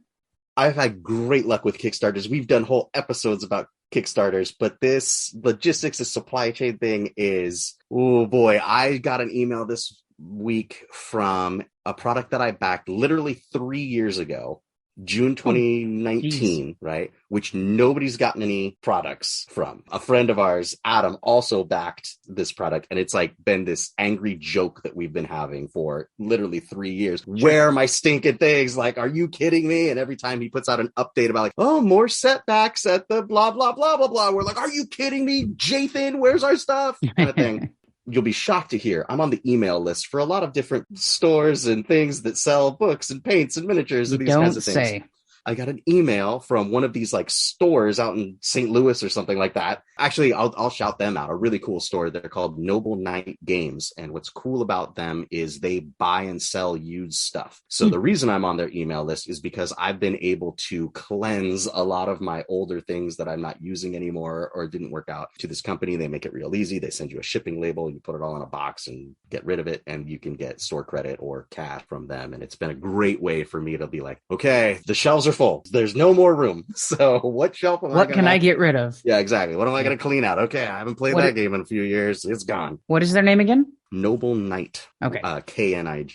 Speaker 2: I've had great luck with Kickstarters. We've done whole episodes about Kickstarters, but this logistics and supply chain thing is, oh boy, I got an email this week from a product that I backed literally 3 years ago, June 2019, right? Which nobody's gotten any products from. A friend of ours, Adam, also backed this product, and it's like been this angry joke that we've been having for literally 3 years. Where are my stinking things? Like, are you kidding me? And every time he puts out an update about like, oh, more setbacks at the blah, blah, blah, blah, blah. We're like, are you kidding me? Jathan, where's our stuff? Kind of thing. You'll be shocked to hear I'm on the email list for a lot of different stores and things that sell books and paints and miniatures and these kinds of things. I got an email from one of these like stores out in St. Louis or something like that. Actually, I'll shout them out. A really cool store. They're called Noble Knight Games. And what's cool about them is they buy and sell used stuff. So the reason I'm on their email list is because I've been able to cleanse a lot of my older things that I'm not using anymore or didn't work out to this company. They make it real easy. They send you a shipping label. You put it all in a box and get rid of it. And you can get store credit or cash from them. And it's been a great way for me to be like, okay, the shelves are full. There's no more room. So what shelf
Speaker 1: can I get rid of?
Speaker 2: Yeah, exactly. What am I going to clean out? Okay, I haven't played that game in a few years. It's gone.
Speaker 1: What is their name again?
Speaker 2: Noble Knight.
Speaker 1: Okay.
Speaker 2: Knight.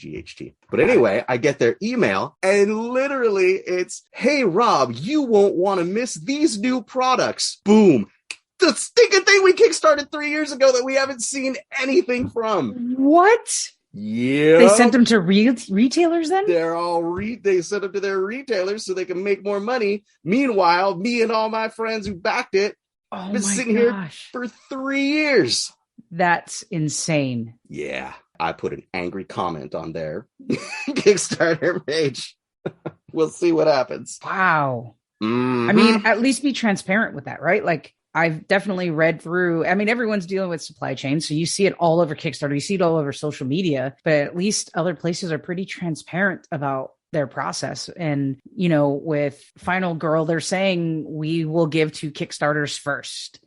Speaker 2: But anyway, I get their email and literally it's, hey, Rob, you won't want to miss these new products. Boom. The stinking thing we kickstarted 3 years ago that we haven't seen anything from.
Speaker 1: What?
Speaker 2: Yeah,
Speaker 1: they sent them to retailers then?
Speaker 2: They sent them to their retailers so they can make more money. Meanwhile, me and all my friends who backed it been sitting here for 3 years.
Speaker 1: That's insane.
Speaker 2: Yeah, I put an angry comment on their Kickstarter page. We'll see what happens.
Speaker 1: Wow. I mean, at least be transparent with that, right? Like, I've definitely read through, I mean, everyone's dealing with supply chain. So you see it all over Kickstarter, you see it all over social media, but at least other places are pretty transparent about their process. And, you know, with Final Girl, they're saying we will give to Kickstarters first.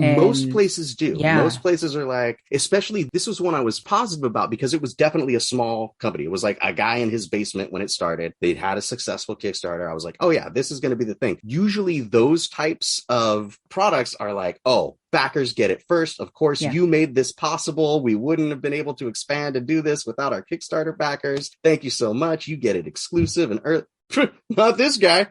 Speaker 1: And
Speaker 2: most places do.
Speaker 1: Yeah.
Speaker 2: Most places are like, especially this was one I was positive about because it was definitely a small company. It was like a guy in his basement when it started. They'd had a successful Kickstarter. I was like, oh yeah, this is going to be the thing. Usually those types of products are like, oh, backers get it first. Of course, you made this possible. We wouldn't have been able to expand and do this without our Kickstarter backers. Thank you so much. You get it exclusive and not this guy.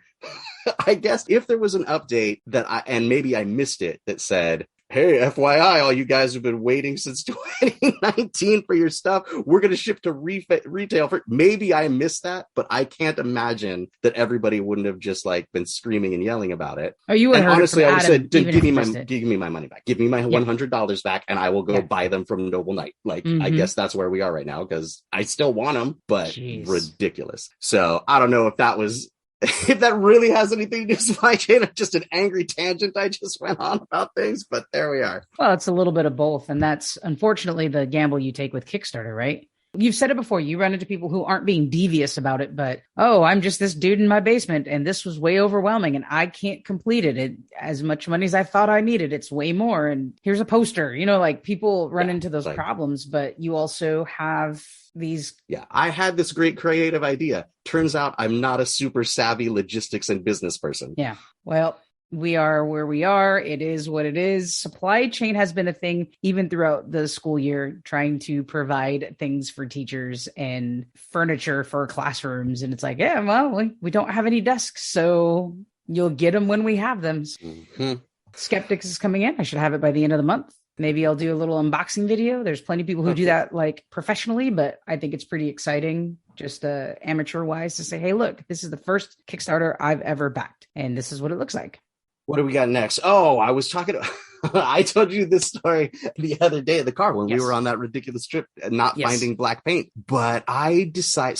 Speaker 2: I guess if there was an update and maybe I missed it, that said, hey, FYI, all you guys who've been waiting since 2019 for your stuff, we're going to ship to retail. Maybe I missed that, but I can't imagine that everybody wouldn't have just like been screaming and yelling about it.
Speaker 1: Oh, you would
Speaker 2: and
Speaker 1: have
Speaker 2: honestly, I would have said,
Speaker 1: give
Speaker 2: me my money back. Give me my $100 back, and I will go buy them from Noble Knight. Like, I guess that's where we are right now, because I still want them, but ridiculous. So I don't know if that was... if that really has anything to do with supply chain, or just an angry tangent I just went on about things, but there we are.
Speaker 1: Well, it's a little bit of both. And that's unfortunately the gamble you take with Kickstarter, right? You've said it before. You run into people who aren't being devious about it, but, oh, I'm just this dude in my basement and this was way overwhelming and I can't complete it. As much money as I thought I needed. It's way more. And here's a poster, like people run into those problems, but you also have these.
Speaker 2: Yeah, I had this great creative idea. Turns out I'm not a super savvy logistics and business person.
Speaker 1: Yeah. Well, we are where we are. It is what it is. Supply chain has been a thing even throughout the school year, trying to provide things for teachers and furniture for classrooms. And it's like, yeah, well, we don't have any desks, so you'll get them when we have them. Mm-hmm. Skeptics is coming in. I should have it by the end of the month. Maybe I'll do a little unboxing video. There's plenty of people who do that like professionally, but I think it's pretty exciting, just amateur wise, to say, hey, look, this is the first Kickstarter I've ever backed, and this is what it looks like.
Speaker 2: What do we got next? Oh, I was talking I told you this story the other day in the car when we were on that ridiculous trip, not finding black paint. But I decide,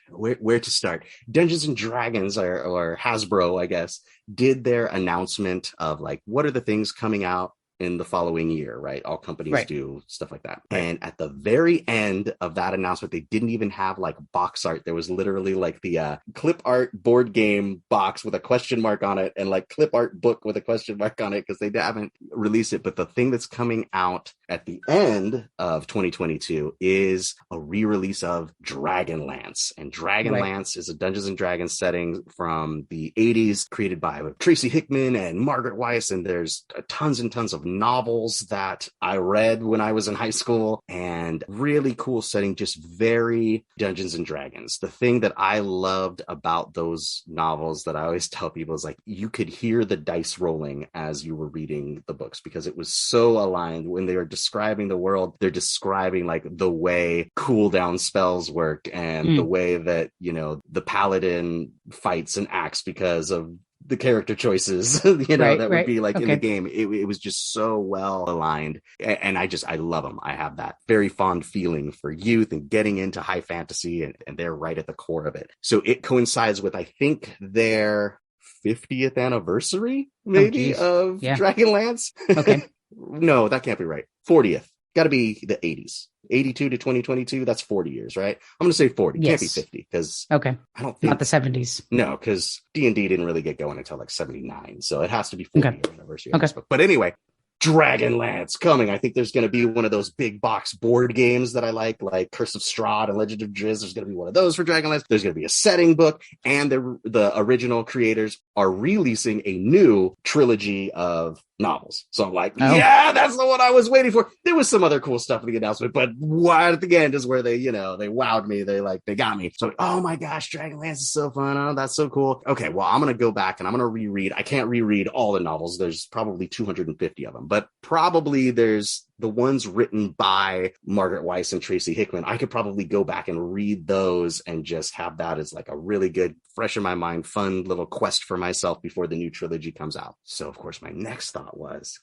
Speaker 2: where to start? Dungeons and Dragons or Hasbro, I guess, did their announcement of like, what are the things coming out in the following year, right? All companies do stuff like that. Right. And at the very end of that announcement, they didn't even have like box art. There was literally like the clip art board game box with a question mark on it and like clip art book with a question mark on it, because they haven't released it. But the thing that's coming out at the end of 2022 is a re-release of Dragonlance. And Dragonlance is a Dungeons and Dragons setting from the 80s, created by Tracy Hickman and Margaret Weiss. And there's tons and tons of novels that I read when I was in high school, and really cool setting, just very Dungeons and Dragons. The thing that I loved about those novels that I always tell people is like, you could hear the dice rolling as you were reading the books, because it was so aligned. When they were describing the world, they're describing like the way cooldown spells work and the way that, the paladin fights and acts because of the character choices, that would be like in the game. It was just so well aligned. And I love them. I have that very fond feeling for youth and getting into high fantasy, and they're right at the core of it. So it coincides with, I think, their 50th anniversary, maybe, of Dragonlance. Okay. No, that can't be right. 40th. Got to be the 80s. 82 to 2022, that's 40 years, right? I'm going to say 40. Can't be 50, because I don't think...
Speaker 1: Not the 70s.
Speaker 2: No, because D&D didn't really get going until like 79, so it has to be 40 year anniversary of this book. But anyway, Dragonlance coming. I think there's going to be one of those big box board games that I like Curse of Strahd and Legend of Drizzt. There's going to be one of those for Dragonlance. There's going to be a setting book, and the original creators are releasing a new trilogy of novels. So I'm like, yeah, that's the one I was waiting for. There was some other cool stuff in the announcement, but right at the end is where they wowed me. They got me. So, oh my gosh, Dragonlance is so fun. Oh, that's so cool. Okay, well, I'm going to go back and I'm going to reread. I can't reread all the novels. There's probably 250 of them, but probably there's the ones written by Margaret Weiss and Tracy Hickman. I could probably go back and read those and just have that as like a really good, fresh in my mind, fun little quest for myself before the new trilogy comes out. So, of course, my next thought was,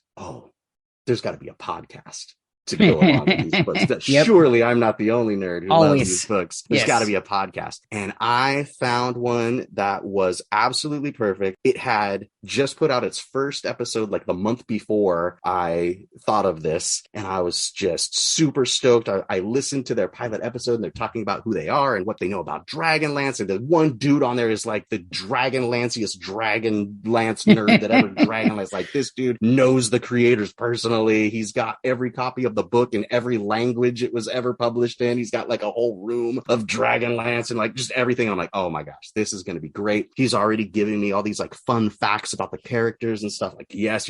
Speaker 2: there's got to be a podcast to go along with these books. Surely I'm not the only nerd who loves these books. There's got to be a podcast. And I found one that was absolutely perfect. It had just put out its first episode like the month before I thought of this, and I was just super stoked. I listened to their pilot episode, and they're talking about who they are and what they know about Dragonlance. And the one dude on there is like the Dragonlanciest Dragonlance nerd that ever Dragonlance. Like, this dude knows the creators personally. He's got every copy of of the book in every language it was ever published in. He's got like a whole room of Dragonlance and like just everything. I'm like, oh my gosh, this is going to be great. He's already giving me all these like fun facts about the characters and stuff. Like, yes.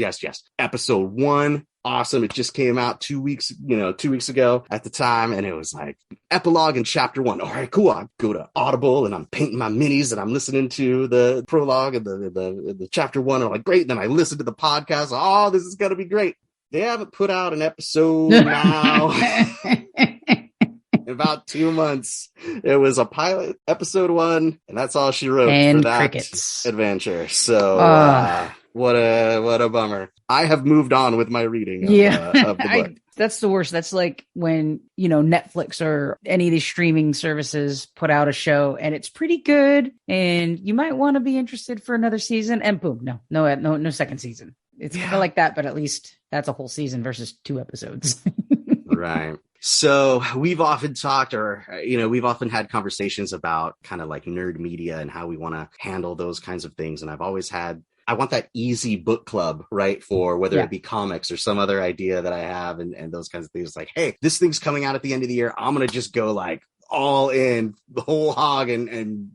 Speaker 2: Episode 1. Awesome. It just came out 2 weeks ago at the time. And it was like epilogue in chapter 1. All right, cool. I go to Audible and I'm painting my minis and I'm listening to the prologue and the chapter 1. And I'm like, great. And then I listen to the podcast. Oh, this is going to be great. They haven't put out an episode now. In about 2 months. It was a pilot, episode 1, and that's all she wrote
Speaker 1: and
Speaker 2: for that
Speaker 1: crickets.
Speaker 2: Adventure. So what a bummer. I have moved on with my reading of the book.
Speaker 1: That's the worst. That's like when, Netflix or any of these streaming services put out a show and it's pretty good and you might want to be interested for another season, and boom, no second season. It's kind of like that, but at least that's a whole season versus 2 episodes.
Speaker 2: Right. So we've often talked we've often had conversations about kind of like nerd media and how we want to handle those kinds of things. And I want that easy book club, right? For whether it be comics or some other idea that I have and those kinds of things. Like, hey, this thing's coming out at the end of the year. I'm going to just go like all in the whole hog and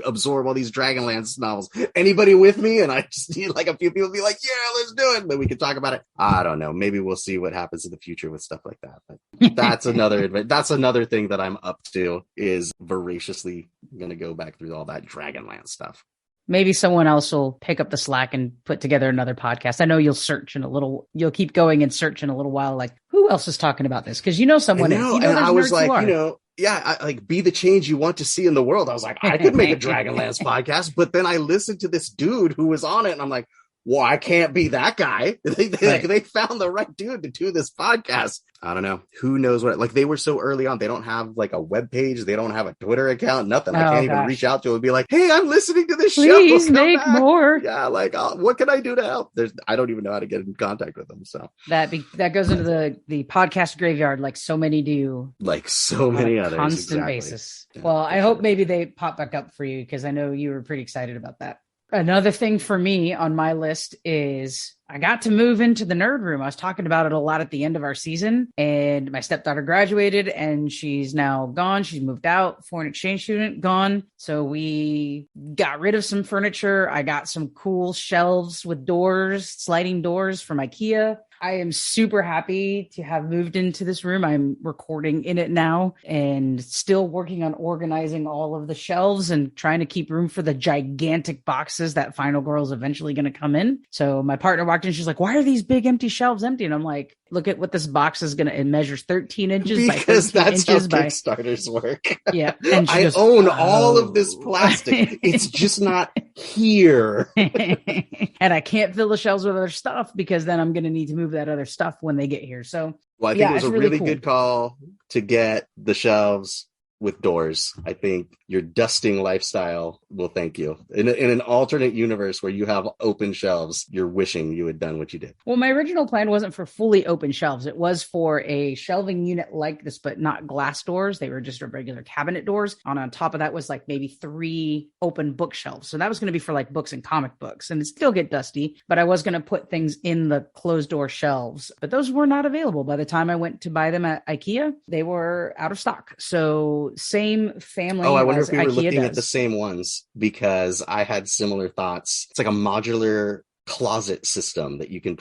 Speaker 2: absorb all these Dragonlance novels. Anybody with me? And I just need like a few people to be like, yeah, let's do it. And then we can talk about it. I don't know. Maybe we'll see what happens in the future with stuff like that. But that's another thing that I'm up to, is voraciously going to go back through all that Dragonlance stuff.
Speaker 1: Maybe someone else will pick up the slack and put together another podcast. I know you'll keep going and search in a little while. Like, who else is talking about this? Because someone is.
Speaker 2: And I was like, I like be the change you want to see in the world. I was like, I could make a Dragonlance podcast, but then I listened to this dude who was on it, and I'm like, well, I can't be that guy. They found the right dude to do this podcast. I don't know. Who knows what? Like, they were so early on. They don't have like a web page. They don't have a Twitter account. Nothing. I can't even reach out to them and be like, "Hey, I'm listening to this show.
Speaker 1: Please make more."
Speaker 2: Yeah, like, what can I do to help? I don't even know how to get in contact with them. So that
Speaker 1: goes into the podcast graveyard, like so many do,
Speaker 2: like so many others,
Speaker 1: constant basis. Yeah, well, I hope maybe they pop back up for you, because I know you were pretty excited about that. Another thing for me on my list is I got to move into the nerd room. I was talking about it a lot at the end of our season, and my stepdaughter graduated and she's now gone. She's moved out, foreign exchange student, gone. So we got rid of some furniture. I got some cool shelves with doors, sliding doors from IKEA. I am super happy to have moved into this room. I'm recording in it now and still working on organizing all of the shelves and trying to keep room for the gigantic boxes that Final Girl is eventually going to come in. So my partner walked in. She's like, "Why are these big empty shelves empty?" And I'm like, look at what this box is going to, it measures 13 inches
Speaker 2: because
Speaker 1: by 13
Speaker 2: that's
Speaker 1: inches
Speaker 2: how Kickstarters work.
Speaker 1: Yeah. And
Speaker 2: I own all of this plastic. It's just not here.
Speaker 1: And I can't fill the shelves with other stuff, because then I'm going to need to move that other stuff when they get here. So
Speaker 2: I think it was a really cool. Good call to get the shelves with doors. I think your dusting lifestyle will thank you. In an alternate universe where you have open shelves, you're wishing you had done what you did.
Speaker 1: Well, my original plan wasn't for fully open shelves. It was for a shelving unit like this, but not glass doors. They were just regular cabinet doors. And on top of that was like maybe 3 open bookshelves. So that was going to be for like books and comic books, and it still get dusty, but I was going to put things in the closed door shelves, but those were not available. By the time I went to buy them at IKEA, they were out of stock. So same family.
Speaker 2: Oh, I wonder if we were
Speaker 1: IKEA
Speaker 2: looking
Speaker 1: does.
Speaker 2: at the same ones, because I had similar thoughts. It's like a modular closet system that you can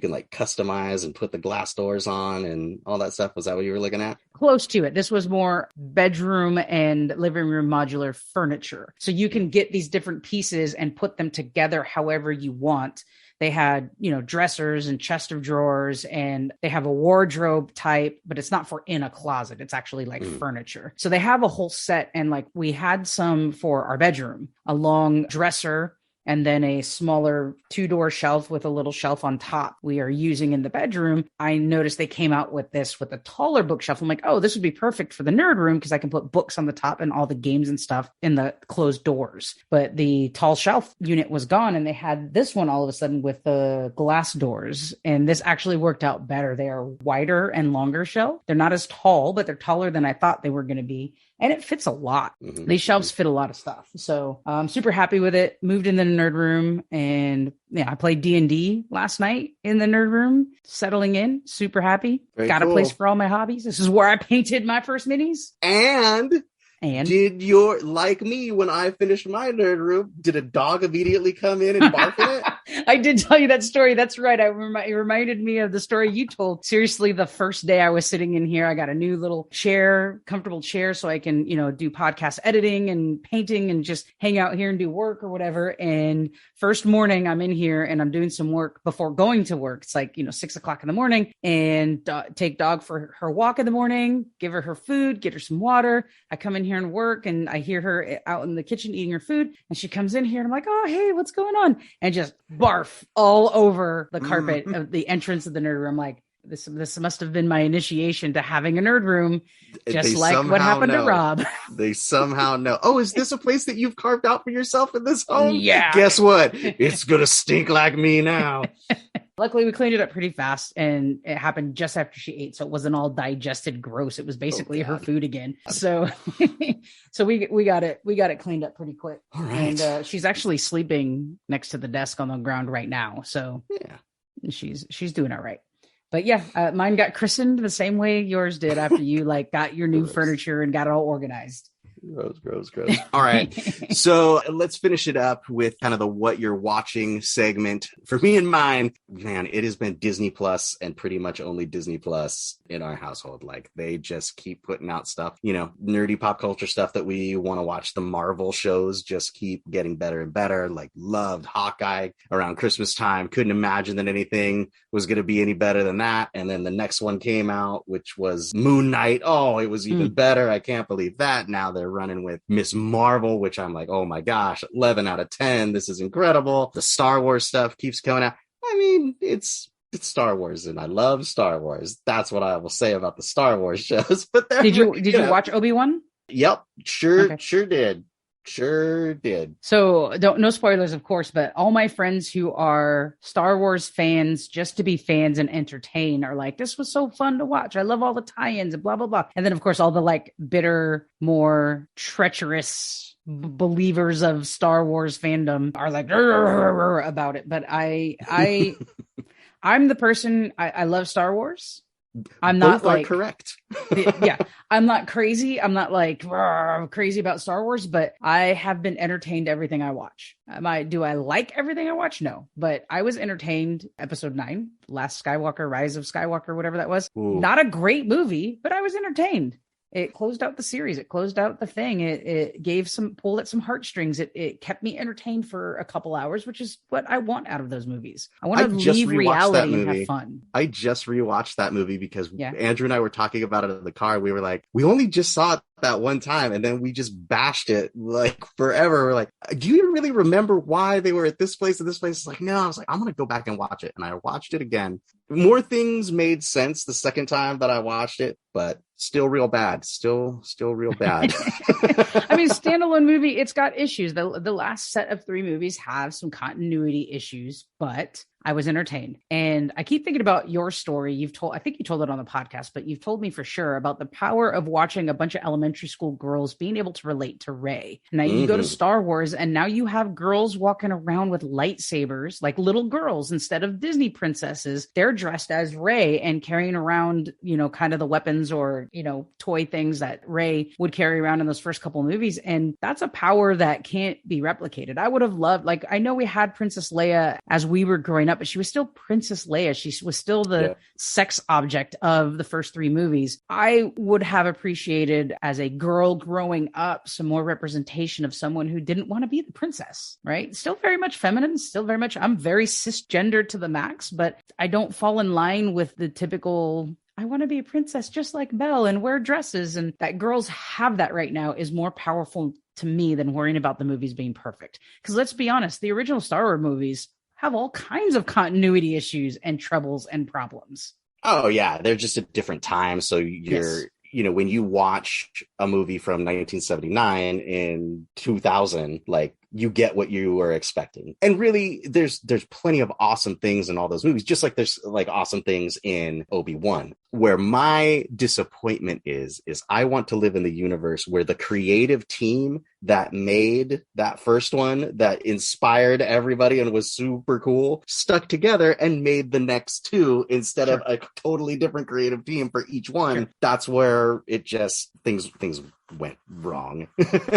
Speaker 2: like customize and put the glass doors on and all that stuff. Was that what you were looking at?
Speaker 1: Close to it. This was more bedroom and living room modular furniture. So you can get these different pieces and put them together however you want. They had, dressers and chest of drawers, and they have a wardrobe type, but it's not for in a closet. It's actually like furniture. So they have a whole set. And like we had some for our bedroom, a long dresser, and then a smaller 2-door shelf with a little shelf on top we are using in the bedroom. I noticed they came out with this with a taller bookshelf. I'm like, oh, this would be perfect for the nerd room, because I can put books on the top and all the games and stuff in the closed doors. But the tall shelf unit was gone, and they had this one all of a sudden with the glass doors. And this actually worked out better. They are wider and longer shelf. They're not as tall, but they're taller than I thought they were going to be. and it fits a lot.
Speaker 2: Mm-hmm.
Speaker 1: These shelves fit a lot of stuff. So I'm super happy with it. Moved in the nerd room, and yeah, I played D&D last night in the nerd room, settling in, super happy.
Speaker 2: Very
Speaker 1: Got
Speaker 2: cool.
Speaker 1: a place for all my hobbies. This is where I painted my first minis.
Speaker 2: And did your, like me, when I finished my nerd room, did a dog immediately come in and bark in it?
Speaker 1: I did tell you that story. That's right. It reminded me of the story you told. Seriously, the first day I was sitting in here, I got a new little chair, comfortable chair, so I can, do podcast editing and painting and just hang out here and do work or whatever. And first morning I'm in here and I'm doing some work before going to work. It's like, 6:00 in the morning, and take dog for her walk in the morning, give her food, get her some water. I come in here and work, and I hear her out in the kitchen eating her food, and she comes in here and I'm like, oh, hey, what's going on? And just barf all over the carpet of the entrance of the nerd room. Like, this must have been my initiation to having a nerd room, just
Speaker 2: They
Speaker 1: like what happened
Speaker 2: know.
Speaker 1: to Rob.
Speaker 2: They somehow know. Oh, is this a place that you've carved out for yourself in this home?
Speaker 1: Yeah.
Speaker 2: Guess what? It's gonna stink like me now.
Speaker 1: Luckily, we cleaned it up pretty fast, and it happened just after she ate, so it wasn't all digested gross. It was basically her food again. So, so we got it cleaned up pretty quick.
Speaker 2: All right.
Speaker 1: And she's actually sleeping next to the desk on the ground right now. So
Speaker 2: yeah,
Speaker 1: she's doing all right. But yeah, mine got christened the same way yours did after you got your new furniture and got it all organized.
Speaker 2: Gross. All right. So let's finish it up with kind of the what you're watching segment. For me and mine, man, it has been Disney Plus and pretty much only Disney Plus in our household. Like, they just keep putting out stuff, nerdy pop culture stuff that we want to watch. The Marvel shows just keep getting better and better. Like, loved Hawkeye around Christmas time. Couldn't imagine that anything was going to be any better than that. And then the next one came out, which was Moon Knight. Oh, it was even better. I can't believe that. Now they're running with Miss Marvel, which I'm like, oh my gosh, 11 out of 10. This is incredible. The Star Wars stuff keeps coming out. I mean, it's Star Wars, and I love Star Wars. That's what I will say about the Star Wars shows. But
Speaker 1: did you watch Obi-Wan?
Speaker 2: Yep, sure did. Sure did.
Speaker 1: So no spoilers, of course, but all my friends who are Star Wars fans, just to be fans and entertain, are like, this was so fun to watch. I love all the tie-ins and blah, blah, blah. And then, of course, all the bitter, more treacherous believers of Star Wars fandom are like about it. But I'm the person, I love Star Wars. I'm not
Speaker 2: Both are correct.
Speaker 1: Yeah, I'm not crazy. I'm not crazy about Star Wars, but I have been entertained everything I watch. Do I like everything I watch? No, but I was entertained. Episode 9, Last Skywalker, Rise of Skywalker, whatever that was.
Speaker 2: Ooh.
Speaker 1: Not a great movie, but I was entertained. It closed out the series. It closed out the thing. It pulled at some heartstrings. It kept me entertained for a couple hours, which is what I want out of those movies. I want to leave reality and have fun.
Speaker 2: I just rewatched that movie because Andrew and I were talking about it in the car. We were like, we only just saw it that one time, and then we just bashed it like forever. We're like, do you really remember why they were at this place and this place? It's like, no. I was like, I'm gonna go back and watch it, and I watched it again. More things made sense the second time that I watched it, but still real bad. Still real bad.
Speaker 1: I mean, standalone movie, it's got issues. The last set of 3 movies have some continuity issues, but I was entertained. And I keep thinking about your story. I think you told it on the podcast, but you've told me for sure about the power of watching a bunch of elementary school girls being able to relate to Rey. Now you go to Star Wars, and now you have girls walking around with lightsabers, like little girls instead of Disney princesses. They're dressed as Rey and carrying around, kind of the weapons or, toy things that Rey would carry around in those first couple of movies. And that's a power that can't be replicated. I would have loved, I know we had Princess Leia as we were growing up, but she was still Princess Leia. She was still the sex object of the first 3 movies. I would have appreciated, as a girl growing up, some more representation of someone who didn't want to be the princess, right? Still very much feminine, still very much, I'm very cisgendered to the max, but I don't fall in line with the typical, I want to be a princess just like Belle and wear dresses. And that girls have that right now is more powerful to me than worrying about the movies being perfect. Because let's be honest, the original Star Wars movies have all kinds of continuity issues and troubles and problems.
Speaker 2: Oh yeah, they're just a different time. So when you watch a movie from 1979 in 2000, like you get what you were expecting. And really, there's plenty of awesome things in all those movies, just like there's like awesome things in Obi-Wan. Where my disappointment is I want to live in the universe where the creative team that made that first one that inspired everybody and was super cool stuck together and made the next two instead of a totally different creative team for each one. That's where it just things went wrong.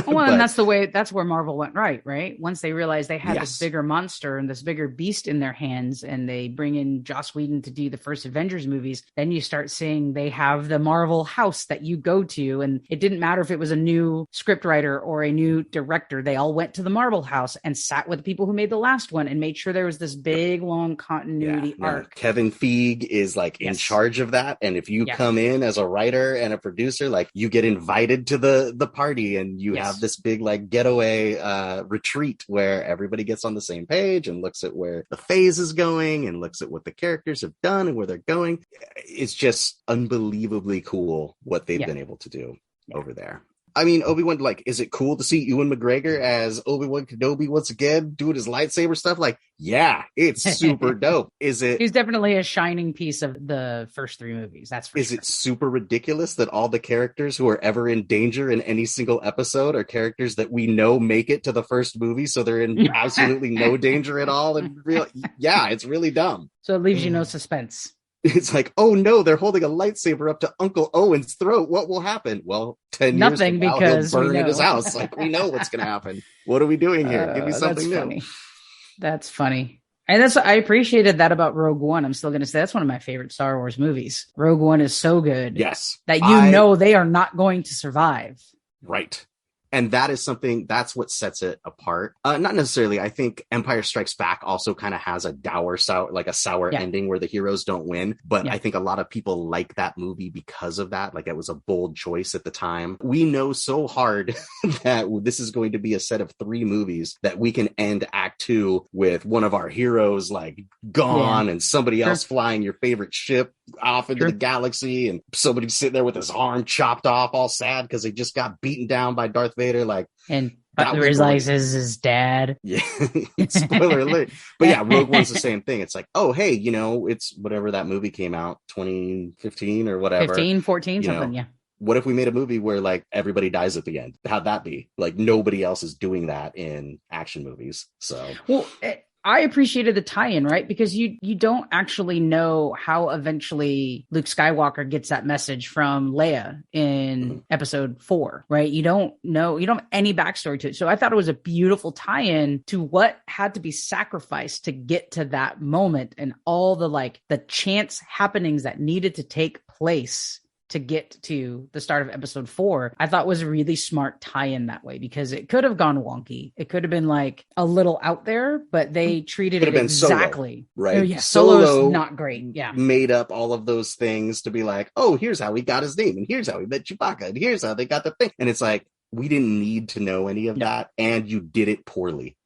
Speaker 1: Well, and that's where Marvel went right? Once they realized they had this bigger monster and this bigger beast in their hands, and they bring in Joss Whedon to do the first Avengers movies, then you start seeing they have the Marvel house that you go to, and it didn't matter if it was a new scriptwriter or a new director. They all went to the Marvel house and sat with the people who made the last one and made sure there was this big, long continuity arc.
Speaker 2: Kevin Feige is like in charge of that. And if you come in as a writer and a producer, like you get invited to the party, and you have this big like getaway retreat where everybody gets on the same page and looks at where the phase is going and looks at what the characters have done and where they're going. It's just unbelievably cool what they've been able to do over there. I mean, Obi-Wan, like, is it cool to see Ewan McGregor as Obi-Wan Kenobi once again doing his lightsaber stuff? Like, yeah, it's super dope. Is it?
Speaker 1: He's definitely a shining piece of the first three movies. That's for sure. Is
Speaker 2: it super ridiculous that all the characters who are ever in danger in any single episode are characters that we know make it to the first movie, so they're in absolutely no danger at all? And it's really dumb.
Speaker 1: So it leaves you no suspense.
Speaker 2: It's like, oh no, they're holding a lightsaber up to Uncle Owen's throat. What will happen? Well, 10 years from now, he'll burn at his house. Like, we know what's going to happen. What are we doing here? Give me something new.
Speaker 1: Funny. That's funny. And I appreciated that about Rogue One. I'm still going to say that's one of my favorite Star Wars movies. Rogue One is so good.
Speaker 2: Yes.
Speaker 1: That you know they are not going to survive.
Speaker 2: Right. And that is something, that's what sets it apart. Not necessarily. I think Empire Strikes Back also kind of has a sour ending where the heroes don't win. But I think a lot of people like that movie because of that. Like, it was a bold choice at the time. We know so hard that this is going to be a set of 3 movies that we can end Act 2 with one of our heroes like gone and somebody else flying your favorite ship off into the galaxy, and somebody sitting there with his arm chopped off, all sad because they just got beaten down by Darth Vader. Like,
Speaker 1: and realizes his dad.
Speaker 2: Yeah, spoiler alert. But yeah, Rogue One's the same thing. It's like, oh hey, it's whatever that movie came out, 2015 or whatever,
Speaker 1: 15, 14, something.
Speaker 2: What if we made a movie where like everybody dies at the end? How'd that be? Like, nobody else is doing that in action movies. So
Speaker 1: I appreciated the tie-in, right? Because you don't actually know how eventually Luke Skywalker gets that message from Leia in episode 4, right? You don't have any backstory to it. So I thought it was a beautiful tie-in to what had to be sacrificed to get to that moment, and all the chance happenings that needed to take place to get to the start of episode 4. I thought was a really smart tie-in that way, because it could have gone wonky. It could have been like a little out there, but they treated it exactly.
Speaker 2: Solo, right?
Speaker 1: Oh, yeah, Solo's not great. Yeah.
Speaker 2: Made up all of those things to be like, oh, here's how he got his name, and here's how he met Chewbacca, and here's how they got the thing. And it's like, we didn't need to know any of that, and you did it poorly.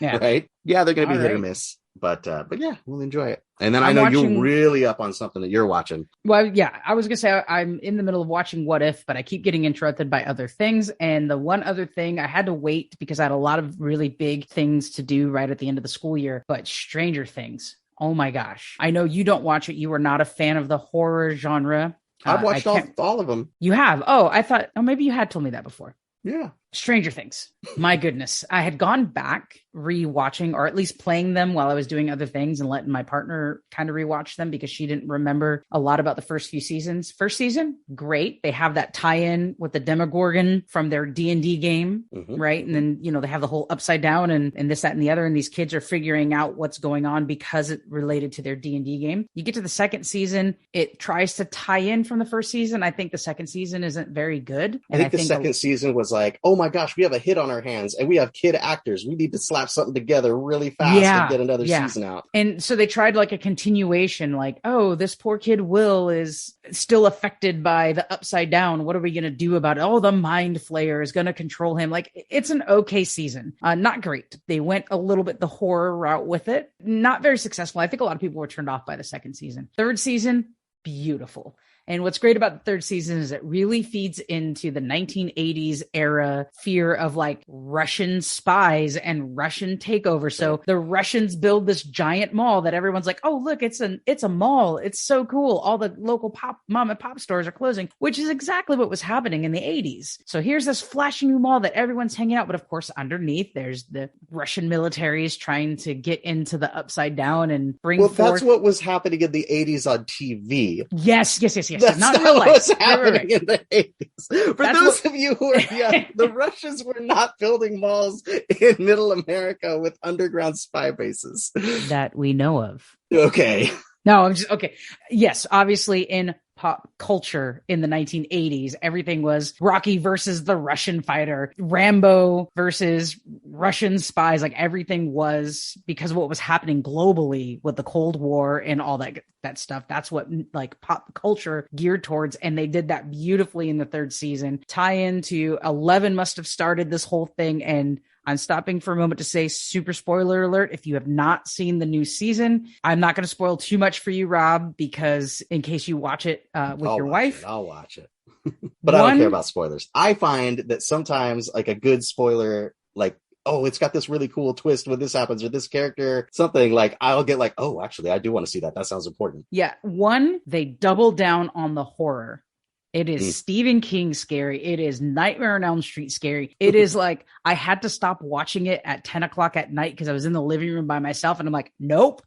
Speaker 2: Yeah. Right? Yeah, they're going to be hit or miss. But yeah, we'll enjoy it. And then I know you're really up on something that you're watching.
Speaker 1: Well, yeah, I was going to say I'm in the middle of watching What If, but I keep getting interrupted by other things. And the one other thing, I had to wait because I had a lot of really big things to do right at the end of the school year. But Stranger Things, oh my gosh. I know you don't watch it. You are not a fan of the horror genre.
Speaker 2: I've watched all of them.
Speaker 1: You have? Oh, I thought, maybe you had told me that before.
Speaker 2: Yeah.
Speaker 1: Stranger Things. My goodness. I had gone back rewatching, or at least playing them while I was doing other things, and letting my partner kind of rewatch them because she didn't remember a lot about the first few seasons. First season, great. They have that tie-in with the Demogorgon from their D&D game, right? And then, they have the whole upside down and this, that, and the other. And these kids are figuring out what's going on because it related to their D&D game. You get to the second season, it tries to tie in from the first season. I think the second season isn't very good.
Speaker 2: And I think the second season was like, oh my gosh, we have a hit on our hands and we have kid actors. We need to slap something together really fast and get another season out.
Speaker 1: And so they tried like a continuation, like, oh, this poor kid Will is still affected by the upside down. What are we going to do about it? Oh, the mind flayer is going to control him. Like, it's an okay season. Not great. They went a little bit the horror route with it. Not very successful. I think a lot of people were turned off by the second season. Third season, beautiful. And what's great about the third season is it really feeds into the 1980s era fear of like Russian spies and Russian takeover. So the Russians build this giant mall that everyone's like, oh, look, it's a mall. It's so cool. All the local mom and pop stores are closing, which is exactly what was happening in the 80s. So here's this flashy new mall that everyone's hanging out. But of course, underneath, there's the Russian militaries trying to get into the Upside Down and bring forth.
Speaker 2: That's what was happening in the 80s on TV.
Speaker 1: Yes.
Speaker 2: That's not real life. What was happening in the 80s. For those of you who are young, the Russians were not building malls in middle America with underground spy bases.
Speaker 1: That we know of.
Speaker 2: Okay.
Speaker 1: No, I'm just, okay. Yes, obviously in pop culture in the 1980s, everything was Rocky versus the Russian fighter, Rambo versus Russian spies. Like everything was because of what was happening globally with the Cold War and all that stuff. That's what like pop culture geared towards. And they did that beautifully in the third season. Tie into 11 must have started this whole thing. And I'm stopping for a moment to say super spoiler alert. If you have not seen the new season, I'm not going to spoil too much for you, Rob, because in case you watch it with your wife.
Speaker 2: I'll watch it. But I don't care about spoilers. I find that sometimes like a good spoiler, like, oh, it's got this really cool twist when this happens or this character, something like I'll get like, oh, actually, I do want to see that. That sounds important.
Speaker 1: Yeah. One, they double down on the horror. It is Stephen King scary. It is Nightmare on Elm Street scary. It is like, I had to stop watching it at 10 o'clock at night because I was in the living room by myself. And I'm like, nope.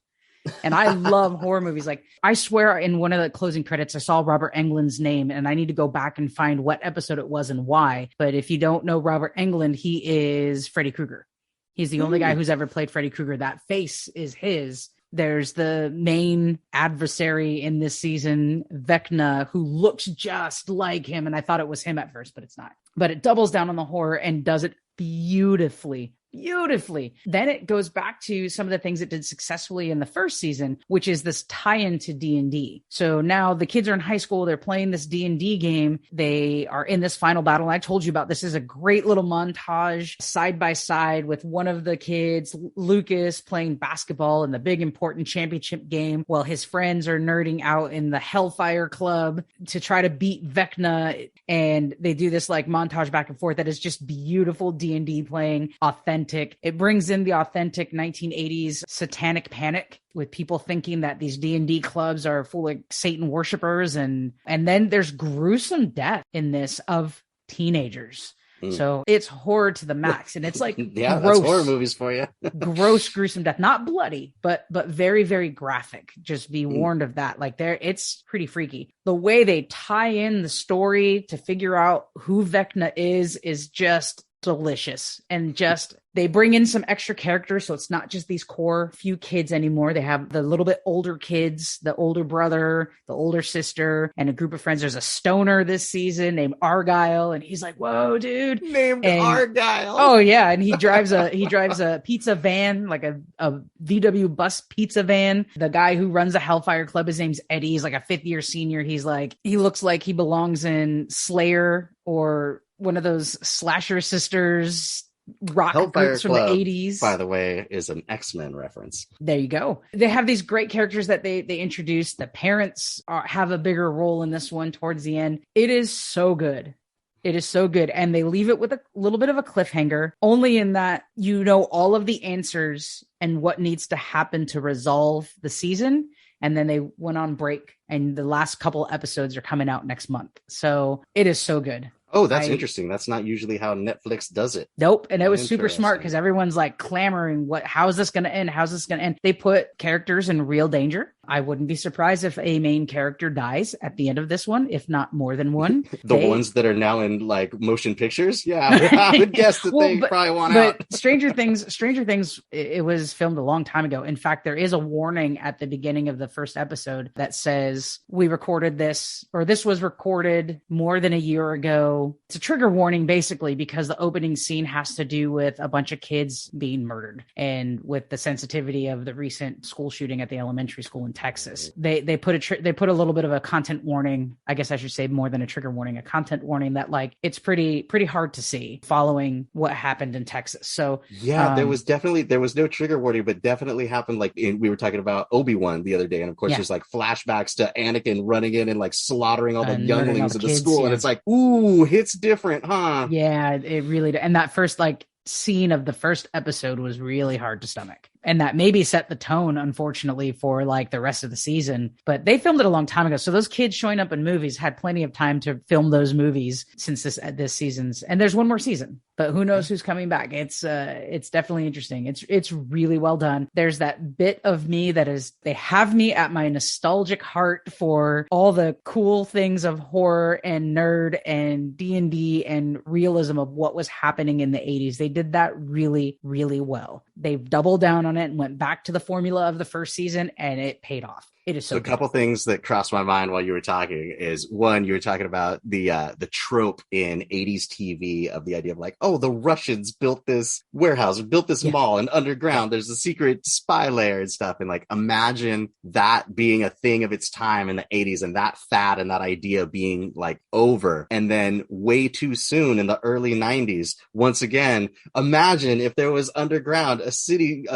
Speaker 1: And I love horror movies. Like, I swear in one of the closing credits, I saw Robert Englund's name and I need to go back and find what episode it was and why. But if you don't know Robert Englund, he is Freddy Krueger. He's the only guy who's ever played Freddy Krueger. That face is his. There's the main adversary in this season, Vecna, who looks just like him. And I thought it was him at first, but it's not. But it doubles down on the horror and does it beautifully. Then it goes back to some of the things it did successfully in the first season, which is this tie-in to D&D. So now the kids are in high school. They're playing this D&D game. They are in this final battle. And I told you about this. Is a great little montage side by side with one of the kids, Lucas, playing basketball in the big important championship game while his friends are nerding out in the Hellfire Club to try to beat Vecna. And they do this like montage back and forth that is just beautiful D&D playing, authentic. It brings in the authentic 1980s satanic panic with people thinking that these D&D clubs are full of Satan worshipers. And then there's gruesome death in this of teenagers. So it's horror to the max. And it's like,
Speaker 2: yeah,
Speaker 1: gross,
Speaker 2: that's horror movies for you.
Speaker 1: gross, gruesome death, not bloody, but very, very graphic. Just be warned of that. Like it's pretty freaky. The way they tie in the story to figure out who Vecna is just delicious. And just they bring in some extra characters, so it's not just these core few kids anymore. They have the little bit older kids, the older brother, the older sister, and a group of friends. There's a stoner this season named Argyle, and he's like, whoa, dude,
Speaker 2: named Argyle.
Speaker 1: Oh yeah, and he drives a pizza van, like a VW bus pizza van. The guy who runs the Hellfire Club, his name's Eddie. He's like a 5th year senior. He looks like he belongs in Slayer or one of those slasher sisters rock
Speaker 2: Hellfire
Speaker 1: groups from
Speaker 2: Club,
Speaker 1: the 80s.
Speaker 2: By the way, is an X-Men reference.
Speaker 1: There you go. They have these great characters that they introduce. The parents have a bigger role in this one towards the end. It is so good. It is so good. And they leave it with a little bit of a cliffhanger, only in that you know all of the answers and what needs to happen to resolve the season. And then they went on break and the last couple episodes are coming out next month. So it is so good.
Speaker 2: Oh, that's interesting. That's not usually how Netflix does it.
Speaker 1: Nope. And it was super smart because everyone's like clamoring, how is this going to end? How's this going to end? They put characters in real danger. I wouldn't be surprised if a main character dies at the end of this one, if not more than one.
Speaker 2: The ones that are now in like motion pictures. Yeah, I would guess that they probably want out.
Speaker 1: But Stranger Things, it was filmed a long time ago. In fact, there is a warning at the beginning of the first episode that says we recorded this, or this was recorded more than a year ago. It's a trigger warning basically because the opening scene has to do with a bunch of kids being murdered and with the sensitivity of the recent school shooting at the elementary school in Texas. They put a little bit of a content warning. I guess I should say more than a trigger warning, a content warning that like it's pretty hard to see following what happened in Texas. So
Speaker 2: yeah, there was no trigger warning, but definitely happened. Like we were talking about Obi-Wan the other day, and of course there's like flashbacks to Anakin running in and like slaughtering all the younglings of the school, and it's like, ooh, hits different, huh?
Speaker 1: Yeah, it really. And that first like scene of the first episode was really hard to stomach, and that maybe set the tone, unfortunately, for like the rest of the season. But they filmed it a long time ago, so those kids showing up in movies had plenty of time to film those movies since this season's, and there's one more season, but who knows who's coming back. It's definitely interesting. It's really well done. There's that bit of me that is, they have me at my nostalgic heart for all the cool things of horror and nerd and D&D and realism of what was happening in the 80s. They did that really, really well. They've doubled down on it and went back to the formula of the first season, and it paid off. It is so
Speaker 2: a
Speaker 1: good.
Speaker 2: Couple things that crossed my mind while you were talking is, one, you were talking about the trope in 80s TV of the idea of like, oh, the Russians built this warehouse or built this mall, and underground there's a secret spy lair and stuff. And like, imagine that being a thing of its time in the 80s, and that fad and that idea being like over. And then way too soon in the early 90s, once again, imagine if there was underground a city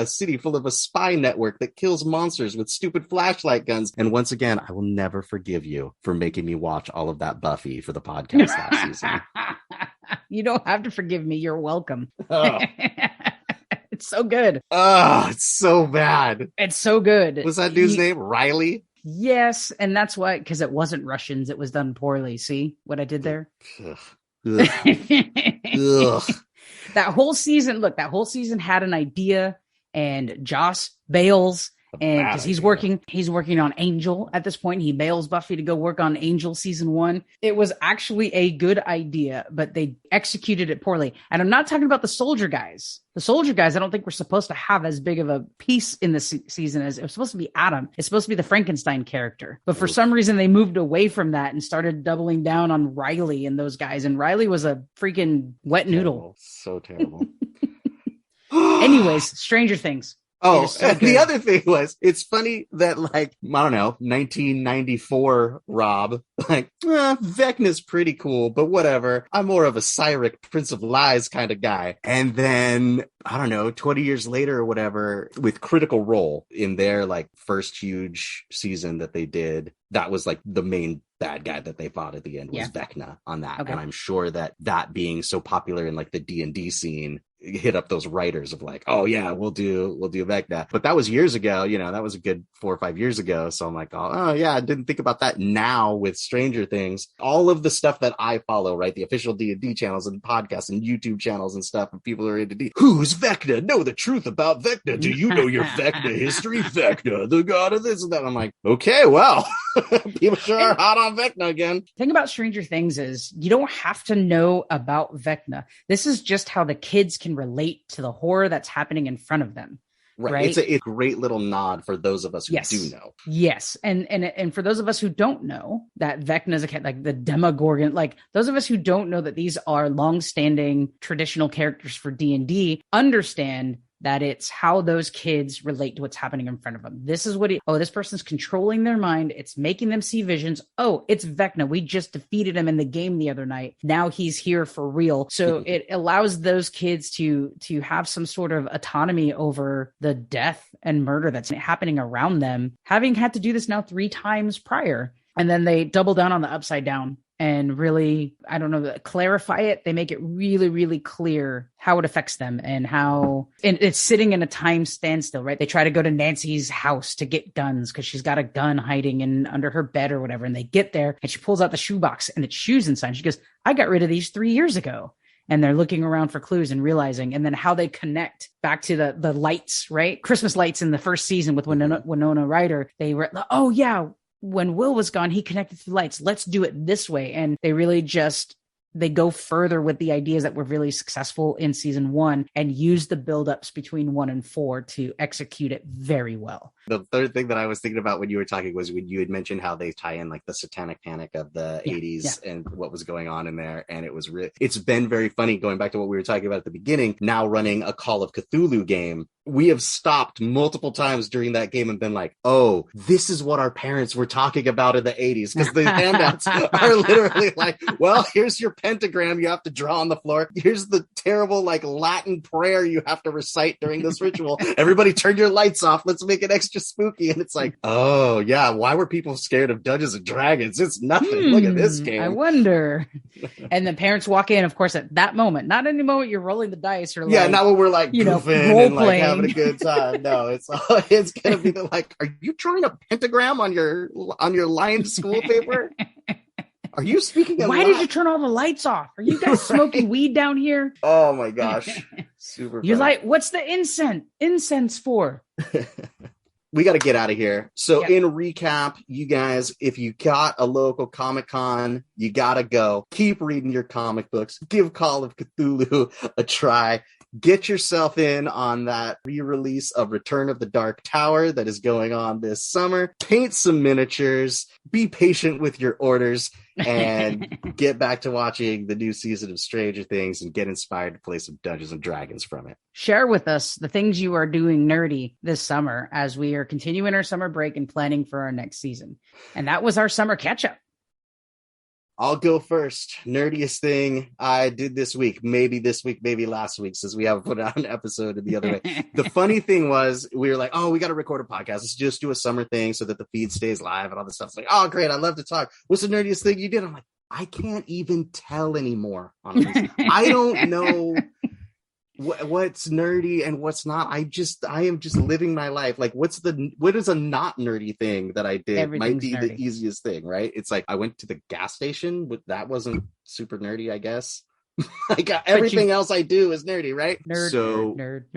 Speaker 2: full of a spy network that kills monsters with stupid flashlight guns. And once again, I will never forgive you for making me watch all of that Buffy for the podcast last season.
Speaker 1: You don't have to forgive me. You're welcome.
Speaker 2: Oh.
Speaker 1: It's so good.
Speaker 2: Oh, it's so bad.
Speaker 1: It's so good.
Speaker 2: What's that dude's name? Riley?
Speaker 1: Yes. And that's why, because it wasn't Russians. It was done poorly. See what I did there?
Speaker 2: Ugh. Ugh.
Speaker 1: That whole season had an idea, and Joss bails. And because he's working on Angel at this point, he bails Buffy to go work on Angel season 1. It was actually a good idea, but they executed it poorly. And I'm not talking about the soldier guys. The soldier guys, I don't think we're supposed to have as big of a piece in this season as it was supposed to be Adam. It's supposed to be the Frankenstein character. But for some reason, they moved away from that and started doubling down on Riley and those guys. And Riley was a freaking wet noodle.
Speaker 2: So terrible.
Speaker 1: Anyways, Stranger Things.
Speaker 2: Oh, so the other thing was, it's funny that, like, I don't know, 1994 Rob, like, Vecna's pretty cool, but whatever. I'm more of a Cyric Prince of Lies kind of guy. And then, I don't know, 20 years later or whatever, with Critical Role in their, like, first huge season that they did, that was, like, the main bad guy that they fought at the end was Vecna on that. Okay. And I'm sure that being so popular in, like, the D&D scene, hit up those writers of like, oh yeah, we'll do Vecna. But that was years ago, that was a good 4 or 5 years ago. So I'm like, oh yeah, I didn't think about that now with Stranger Things. All of the stuff that I follow, right? The official D&D channels and podcasts and YouTube channels and stuff, and people are into D. Who's Vecna? Know the truth about Vecna. Do you know your Vecna history? Vecna, the god of this and that. I'm like, okay, well, people sure are hot on Vecna again.
Speaker 1: The thing about Stranger Things is you don't have to know about Vecna. This is just how the kids can relate to the horror that's happening in front of them. Right.
Speaker 2: It's a great little nod for those of us who do know.
Speaker 1: Yes. And for those of us who don't know that Vecna is a cat, like the Demogorgon, like those of us who don't know that these are longstanding traditional characters for D&D, understand that it's how those kids relate to what's happening in front of them. This is what this person's controlling their mind. It's making them see visions. Oh, it's Vecna. We just defeated him in the game the other night. Now he's here for real. So it allows those kids to have some sort of autonomy over the death and murder that's happening around them, having had to do this now 3 times prior. And then they double down on the upside down and really, I don't know, clarify it. They make it really, really clear how it affects them and how it's sitting in a time standstill, right? They try to go to Nancy's house to get guns because she's got a gun hiding under her bed or whatever. And they get there and she pulls out the shoebox and it's shoes inside. She goes, I got rid of these 3 years ago. And they're looking around for clues and realizing, and then how they connect back to the lights, right? Christmas lights in the first season with Winona Ryder. They were, oh yeah, when Will was gone, he connected to the lights. Let's do it this way. And they really just they go further with the ideas that were really successful in season 1 and use the buildups between 1 and 4 to execute it very well.
Speaker 2: The third thing that I was thinking about when you were talking was when you had mentioned how they tie in like the satanic panic of the 80s and what was going on in there. And it was it's been very funny going back to what we were talking about at the beginning, now running a Call of Cthulhu game. We have stopped multiple times during that game and been like, oh, this is what our parents were talking about in the 80s. Because the handouts are literally like, well, here's your pentagram you have to draw on the floor. Here's the terrible like Latin prayer you have to recite during this ritual. Everybody turn your lights off. Let's make it extra spooky. And it's like, oh yeah, why were people scared of Dungeons and Dragons? It's nothing. Look at this game.
Speaker 1: I wonder. And the parents walk in, of course, at that moment. Not any moment you're rolling the dice or like,
Speaker 2: not when we're like goofing
Speaker 1: role
Speaker 2: and like
Speaker 1: playing.
Speaker 2: having a good time. No, it's gonna be like, are you drawing a pentagram on your lined school paper? Are you speaking?
Speaker 1: Why did you turn all the lights off? Are you guys smoking weed down here?
Speaker 2: Oh my gosh, super.
Speaker 1: You're
Speaker 2: funny.
Speaker 1: like, what's the incense for?
Speaker 2: We got to get out of here. So in recap, you guys, if you got a local Comic-Con, you got to go. Keep reading your comic books. Give Call of Cthulhu a try. Get yourself in on that re-release of Return of the Dark Tower that is going on this summer. Paint some miniatures. Be patient with your orders. And get back to watching the new season of Stranger Things and get inspired to play some Dungeons and Dragons from it.
Speaker 1: Share with us the things you are doing nerdy this summer as we are continuing our summer break and planning for our next season. And that was our summer catch-up.
Speaker 2: I'll go first. Nerdiest thing I did this week, maybe last week, since we haven't put out an episode in the other way. The funny thing was, we were like, oh, we got to record a podcast. Let's just do a summer thing so that the feed stays live and all this stuff. It's like, oh, great. I love to talk. What's the nerdiest thing you did? I'm like, I can't even tell anymore. I don't know what's nerdy and what's not. I am just living my life. Like, what is a not nerdy thing that I did? Might be the easiest thing, right? It's like I went to the gas station, but that wasn't super nerdy, I guess. Like everything else I do is nerdy, right?
Speaker 1: Nerd.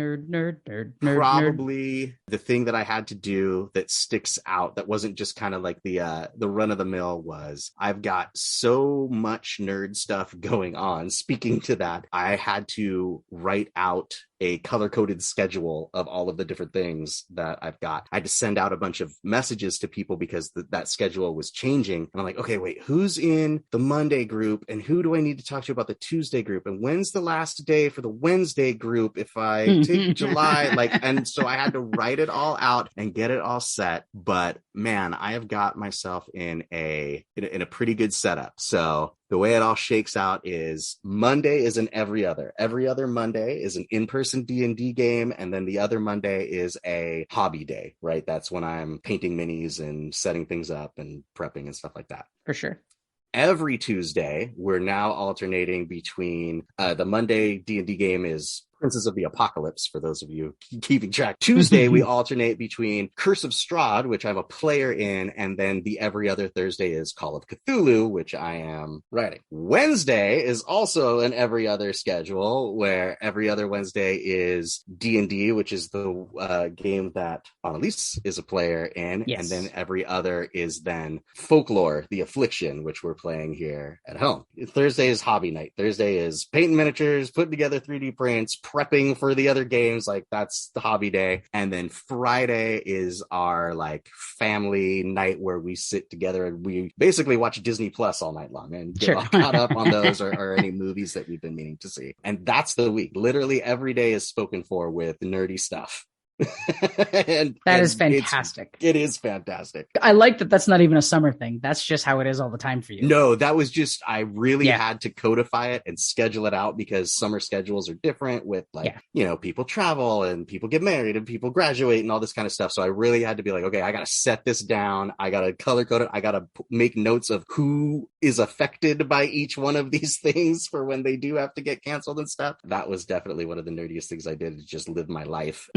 Speaker 2: Probably the thing that I had to do that sticks out that wasn't just kind of like the run of the mill was I've got so much nerd stuff going on. Speaking to that, I had to write out a color-coded schedule of all of the different things that I've got. I had to send out a bunch of messages to people because that schedule was changing. And I'm like, okay, wait, who's in the Monday group and who do I need to talk to about the Tuesday group? And when's the last day for the Wednesday group if I take July? And so I had to write it all out and get it all set. But man, I have got myself in a pretty good setup. So the way it all shakes out is Monday is an every other. Every other Monday is an in-person D&D game. And then the other Monday is a hobby day, right? That's when I'm painting minis and setting things up and prepping and stuff like that.
Speaker 1: For sure.
Speaker 2: Every Tuesday, we're now alternating between the Monday D&D game is Princes of the Apocalypse, for those of you keeping track. Tuesday, we alternate between Curse of Strahd, which I'm a player in, and then the every other Thursday is Call of Cthulhu, which I am writing. Wednesday is also an every other schedule, where every other Wednesday is D&D, which is the game that Annalise is a player in,
Speaker 1: yes.
Speaker 2: And then every other is then Folklore, the Affliction, which we're playing here at home. Thursday is hobby night. Thursday is painting miniatures, putting together 3D prints, prepping for the other games. Like that's the hobby day. And then Friday is our like family night where we sit together and we basically watch Disney Plus all night long and get all caught up on those or any movies that we've been meaning to see. And that's the week. Literally every day is spoken for with nerdy stuff. That
Speaker 1: is fantastic.
Speaker 2: It is fantastic.
Speaker 1: I like that that's not even a summer thing. That's just how it is all the time for you.
Speaker 2: No, that was just, I really had to codify it and schedule it out because summer schedules are different with people travel and people get married and people graduate and all this kind of stuff. So I really had to be like, okay, I got to set this down. I got to color code it. I got to make notes of who is affected by each one of these things for when they do have to get canceled and stuff. That was definitely one of the nerdiest things I did, is just live my life.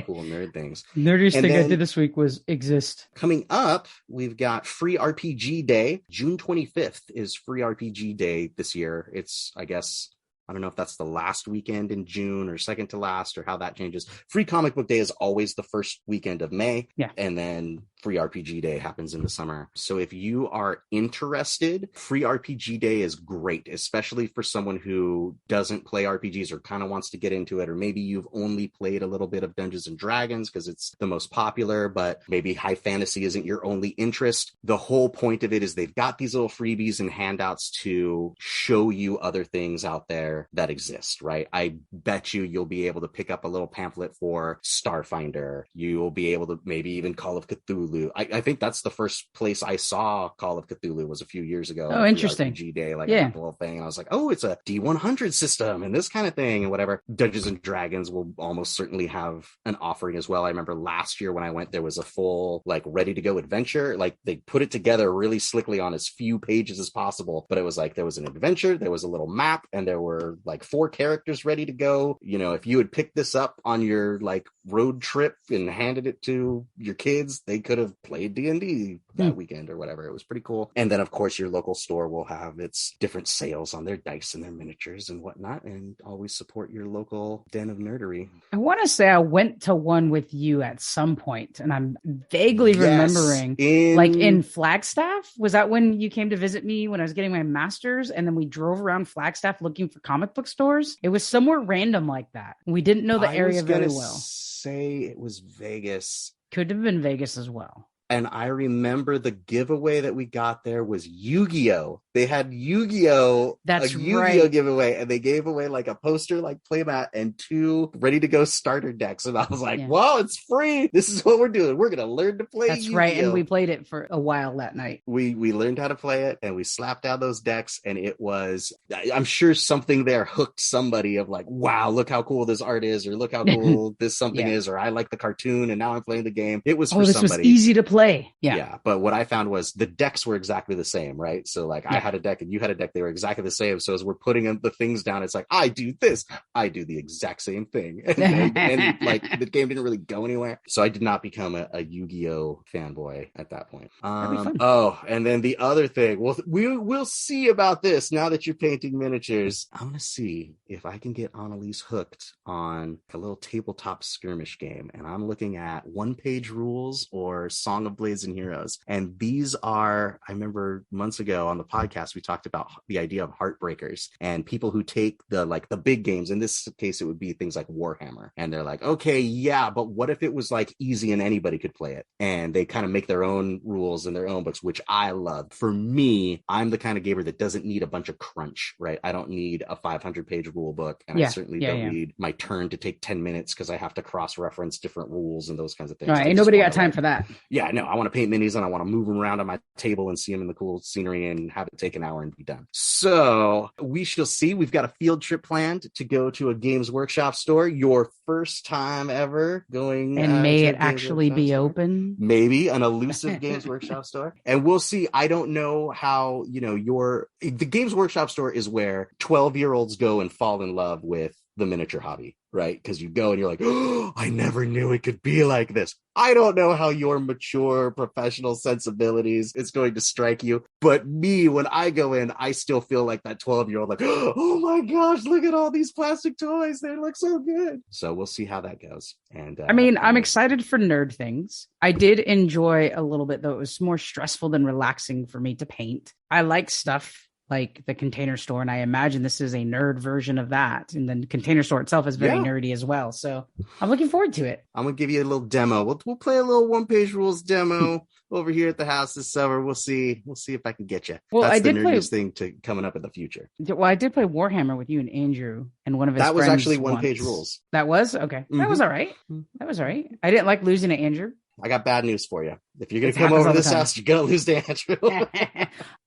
Speaker 2: Cool nerd things.
Speaker 1: Nerdiest thing I did this week was exist.
Speaker 2: Coming up, we've got Free RPG Day. June 25th is Free RPG Day this year. It's, I guess, I don't know if that's the last weekend in June or second to last or how that changes. Free Comic Book Day is always the first weekend of May.
Speaker 1: Yeah.
Speaker 2: And then Free RPG Day happens in the summer. So if you are interested, Free RPG Day is great, especially for someone who doesn't play RPGs or kind of wants to get into it, or maybe you've only played a little bit of Dungeons and Dragons because it's the most popular, but maybe high fantasy isn't your only interest. The whole point of it is they've got these little freebies and handouts to show you other things out there that exist, right? I bet you'll be able to pick up a little pamphlet for Starfinder. You'll be able to maybe even Call of Cthulhu. I think that's the first place I saw Call of Cthulhu was a few years ago.
Speaker 1: Oh, interesting.
Speaker 2: RPG Day, like a little thing. And I was like, oh, it's a D100 system and this kind of thing and whatever. Dungeons and Dragons will almost certainly have an offering as well. I remember last year when I went, there was a full, like, ready to go adventure. Like, they put it together really slickly on as few pages as possible. But it was like, there was an adventure, there was a little map, and there were like 4 characters ready to go. You know, if you had picked this up on your like road trip and handed it to your kids, they could have played D&D that weekend or whatever. It was pretty cool. And then of course your local store will have its different sales on their dice and their miniatures and whatnot, and always support your local den of nerdery.
Speaker 1: I want to say I went to one with you at some point, and I'm vaguely remembering like in Flagstaff. Was that when you came to visit me when I was getting my master's, and then we drove around Flagstaff looking for comic book stores? It was somewhere random like that. We didn't know the area very well.
Speaker 2: Say it was Vegas.
Speaker 1: Could have been Vegas as well.
Speaker 2: And I remember the giveaway that we got there was Yu-Gi-Oh! They had Yu-Gi-Oh!
Speaker 1: That's
Speaker 2: Yu-Gi-Oh!
Speaker 1: right.
Speaker 2: Giveaway, and they gave away like a poster, like playmat, and 2 ready-to-go starter decks. And I was like, "Wow, it's free! This is what we're doing. We're gonna learn to play."
Speaker 1: That's
Speaker 2: Yu-Gi-Oh!
Speaker 1: Right, and we played it for a while that night.
Speaker 2: We learned how to play it, and we slapped down those decks, and it was, I'm sure something there hooked somebody of like, "Wow, look how cool this art is," or "Look how cool this something is," or "I like the cartoon, and now I'm playing the game." It was for
Speaker 1: this
Speaker 2: somebody.
Speaker 1: Was easy to play.
Speaker 2: Yeah. But what I found was the decks were exactly the same, right? So like I had a deck and you had a deck, they were exactly the same. So as we're putting the things down, it's like, I do this, I do the exact same thing. And like the game didn't really go anywhere. So I did not become a Yu-Gi-Oh! Fanboy at that point. And then the other thing, we'll see about this now that you're painting miniatures. I'm going to see if I can get Annalise hooked on a little tabletop skirmish game. And I'm looking at 1-page rules or Song of Blades and Heroes. And these are, I remember months ago on the podcast, we talked about the idea of heartbreakers and people who take the big games. In this case, it would be things like Warhammer. And they're like, okay, yeah, but what if it was like easy and anybody could play it? And they kind of make their own rules and their own books, which I love. For me, I'm the kind of gamer that doesn't need a bunch of crunch, right? I don't need a 500-page rule book. And I certainly don't need my turn to take 10 minutes because I have to cross-reference different rules and those kinds of things.
Speaker 1: Right, ain't nobody got time for that.
Speaker 2: Yeah, no, I want to paint minis and I want to move them around on my table and see them in the cool scenery and have it take an hour and be done. So we shall see. We've got a field trip planned to go to a Games Workshop store. Your first time ever going.
Speaker 1: And may it actually be open?
Speaker 2: Maybe an elusive Games Workshop store. And we'll see. I don't know how, the Games Workshop store is where 12-year-olds go and fall in love with the miniature hobby, right? Because you go and you're like, oh, I never knew it could be like this. I don't know how your mature professional sensibilities is going to strike you, but me, when I go in, I still feel like that 12-year-old, like, oh my gosh, look at all these plastic toys. They look so good. So we'll see how that goes. And
Speaker 1: I'm excited for nerd things. I did enjoy a little bit, though. It was more stressful than relaxing for me to paint. I like stuff like the Container Store, and I imagine this is a nerd version of that. And the Container Store itself is very nerdy as well. So I'm looking forward to it.
Speaker 2: I'm gonna give you a little demo. We'll play a little 1-page rules demo over here at the house this summer. We'll see if I can get you. Well, that's the nerdiest thing coming up in the future.
Speaker 1: Well, I did play Warhammer with you and Andrew and one of his friends.
Speaker 2: That was actually 1-page rules.
Speaker 1: That was okay. Mm-hmm. That was all right. I didn't like losing to Andrew.
Speaker 2: I got bad news for you. If you're going to come over to this house, you're going to lose to Andrew.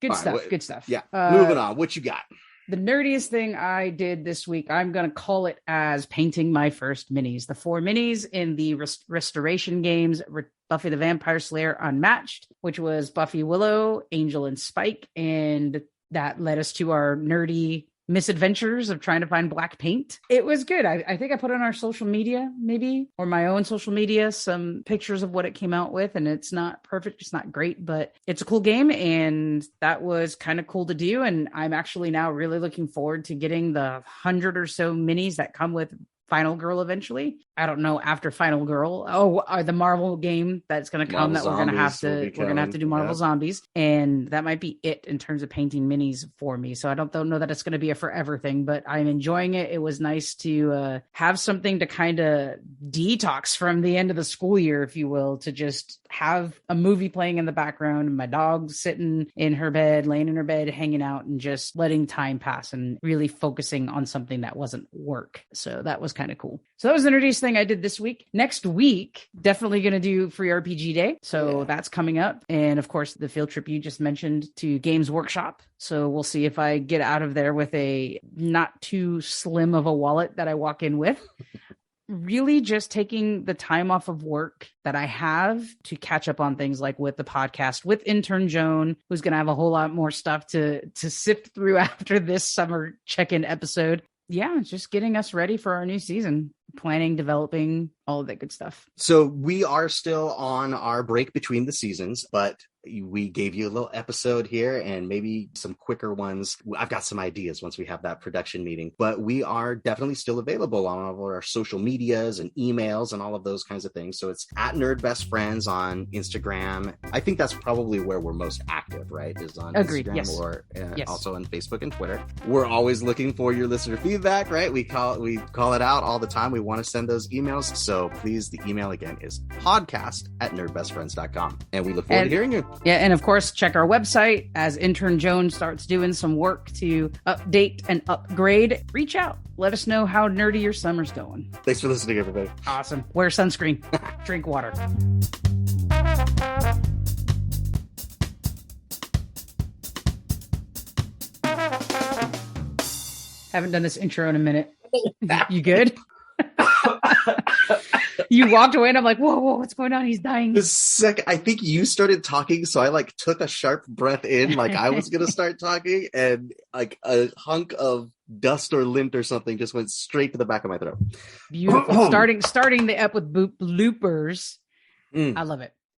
Speaker 1: Good stuff.
Speaker 2: Yeah. Moving on. What you got?
Speaker 1: The nerdiest thing I did this week, I'm going to call it as painting my first minis. The 4 minis in the restoration games, Buffy the Vampire Slayer Unmatched, which was Buffy, Willow, Angel, and Spike. And that led us to our nerdy misadventures of trying to find black paint. It was good. I think I put on our social media, maybe, or my own social media, some pictures of what it came out with. And it's not perfect. It's not great, but it's a cool game. And that was kind of cool to do. And I'm actually now really looking forward to getting the 100 or so minis that come with Final Girl eventually. I don't know, after Final Girl. The Marvel game that's going to come that we're going to have to do Marvel Zombies. And that might be it in terms of painting minis for me. So I don't know that it's going to be a forever thing, but I'm enjoying it. It was nice to have something to kind of detox from the end of the school year, if you will, to just have a movie playing in the background, my dog sitting in her bed, laying in her bed, hanging out and just letting time pass and really focusing on something that wasn't work. So that was kind of cool. So that was the nerdiest thing I did this week. Next week, definitely going to do Free RPG Day. So that's coming up. And of course, the field trip you just mentioned to Games Workshop. So we'll see if I get out of there with a not too slim of a wallet that I walk in with. Really just taking the time off of work that I have to catch up on things like with the podcast, with intern Joan, who's going to have a whole lot more stuff to sift through after this summer check-in episode. Yeah, just getting us ready for our new season, planning, developing, all of that good stuff.
Speaker 2: So we are still on our break between the seasons, but we gave you a little episode here and maybe some quicker ones. I've got some ideas once we have that production meeting, but we are definitely still available on all of our social medias and emails and all of those kinds of things. So it's at Nerd Best Friends on Instagram. I think that's probably where we're most active, right? Is on
Speaker 1: Agreed.
Speaker 2: Instagram
Speaker 1: Yes.
Speaker 2: or
Speaker 1: Yes.
Speaker 2: Also on Facebook and Twitter. We're always looking for your listener feedback, right? We call it out all the time. We want to send those emails. So please, the email again is podcast@nerdbestfriends.com. And we look forward to hearing you.
Speaker 1: Yeah, and of course, check our website as intern Joan starts doing some work to update and upgrade. Reach out. Let us know how nerdy your summer's going.
Speaker 2: Thanks for listening, everybody.
Speaker 1: Awesome. Wear sunscreen. Drink water. Haven't done this intro in a minute. You good? You walked away and I'm like, whoa, what's going on? He's dying.
Speaker 2: The second, I think you started talking, so I took a sharp breath in, like I was going to start talking, and like a hunk of dust or lint or something just went straight to the back of my throat.
Speaker 1: Beautiful. starting the ep with bloopers. I love it.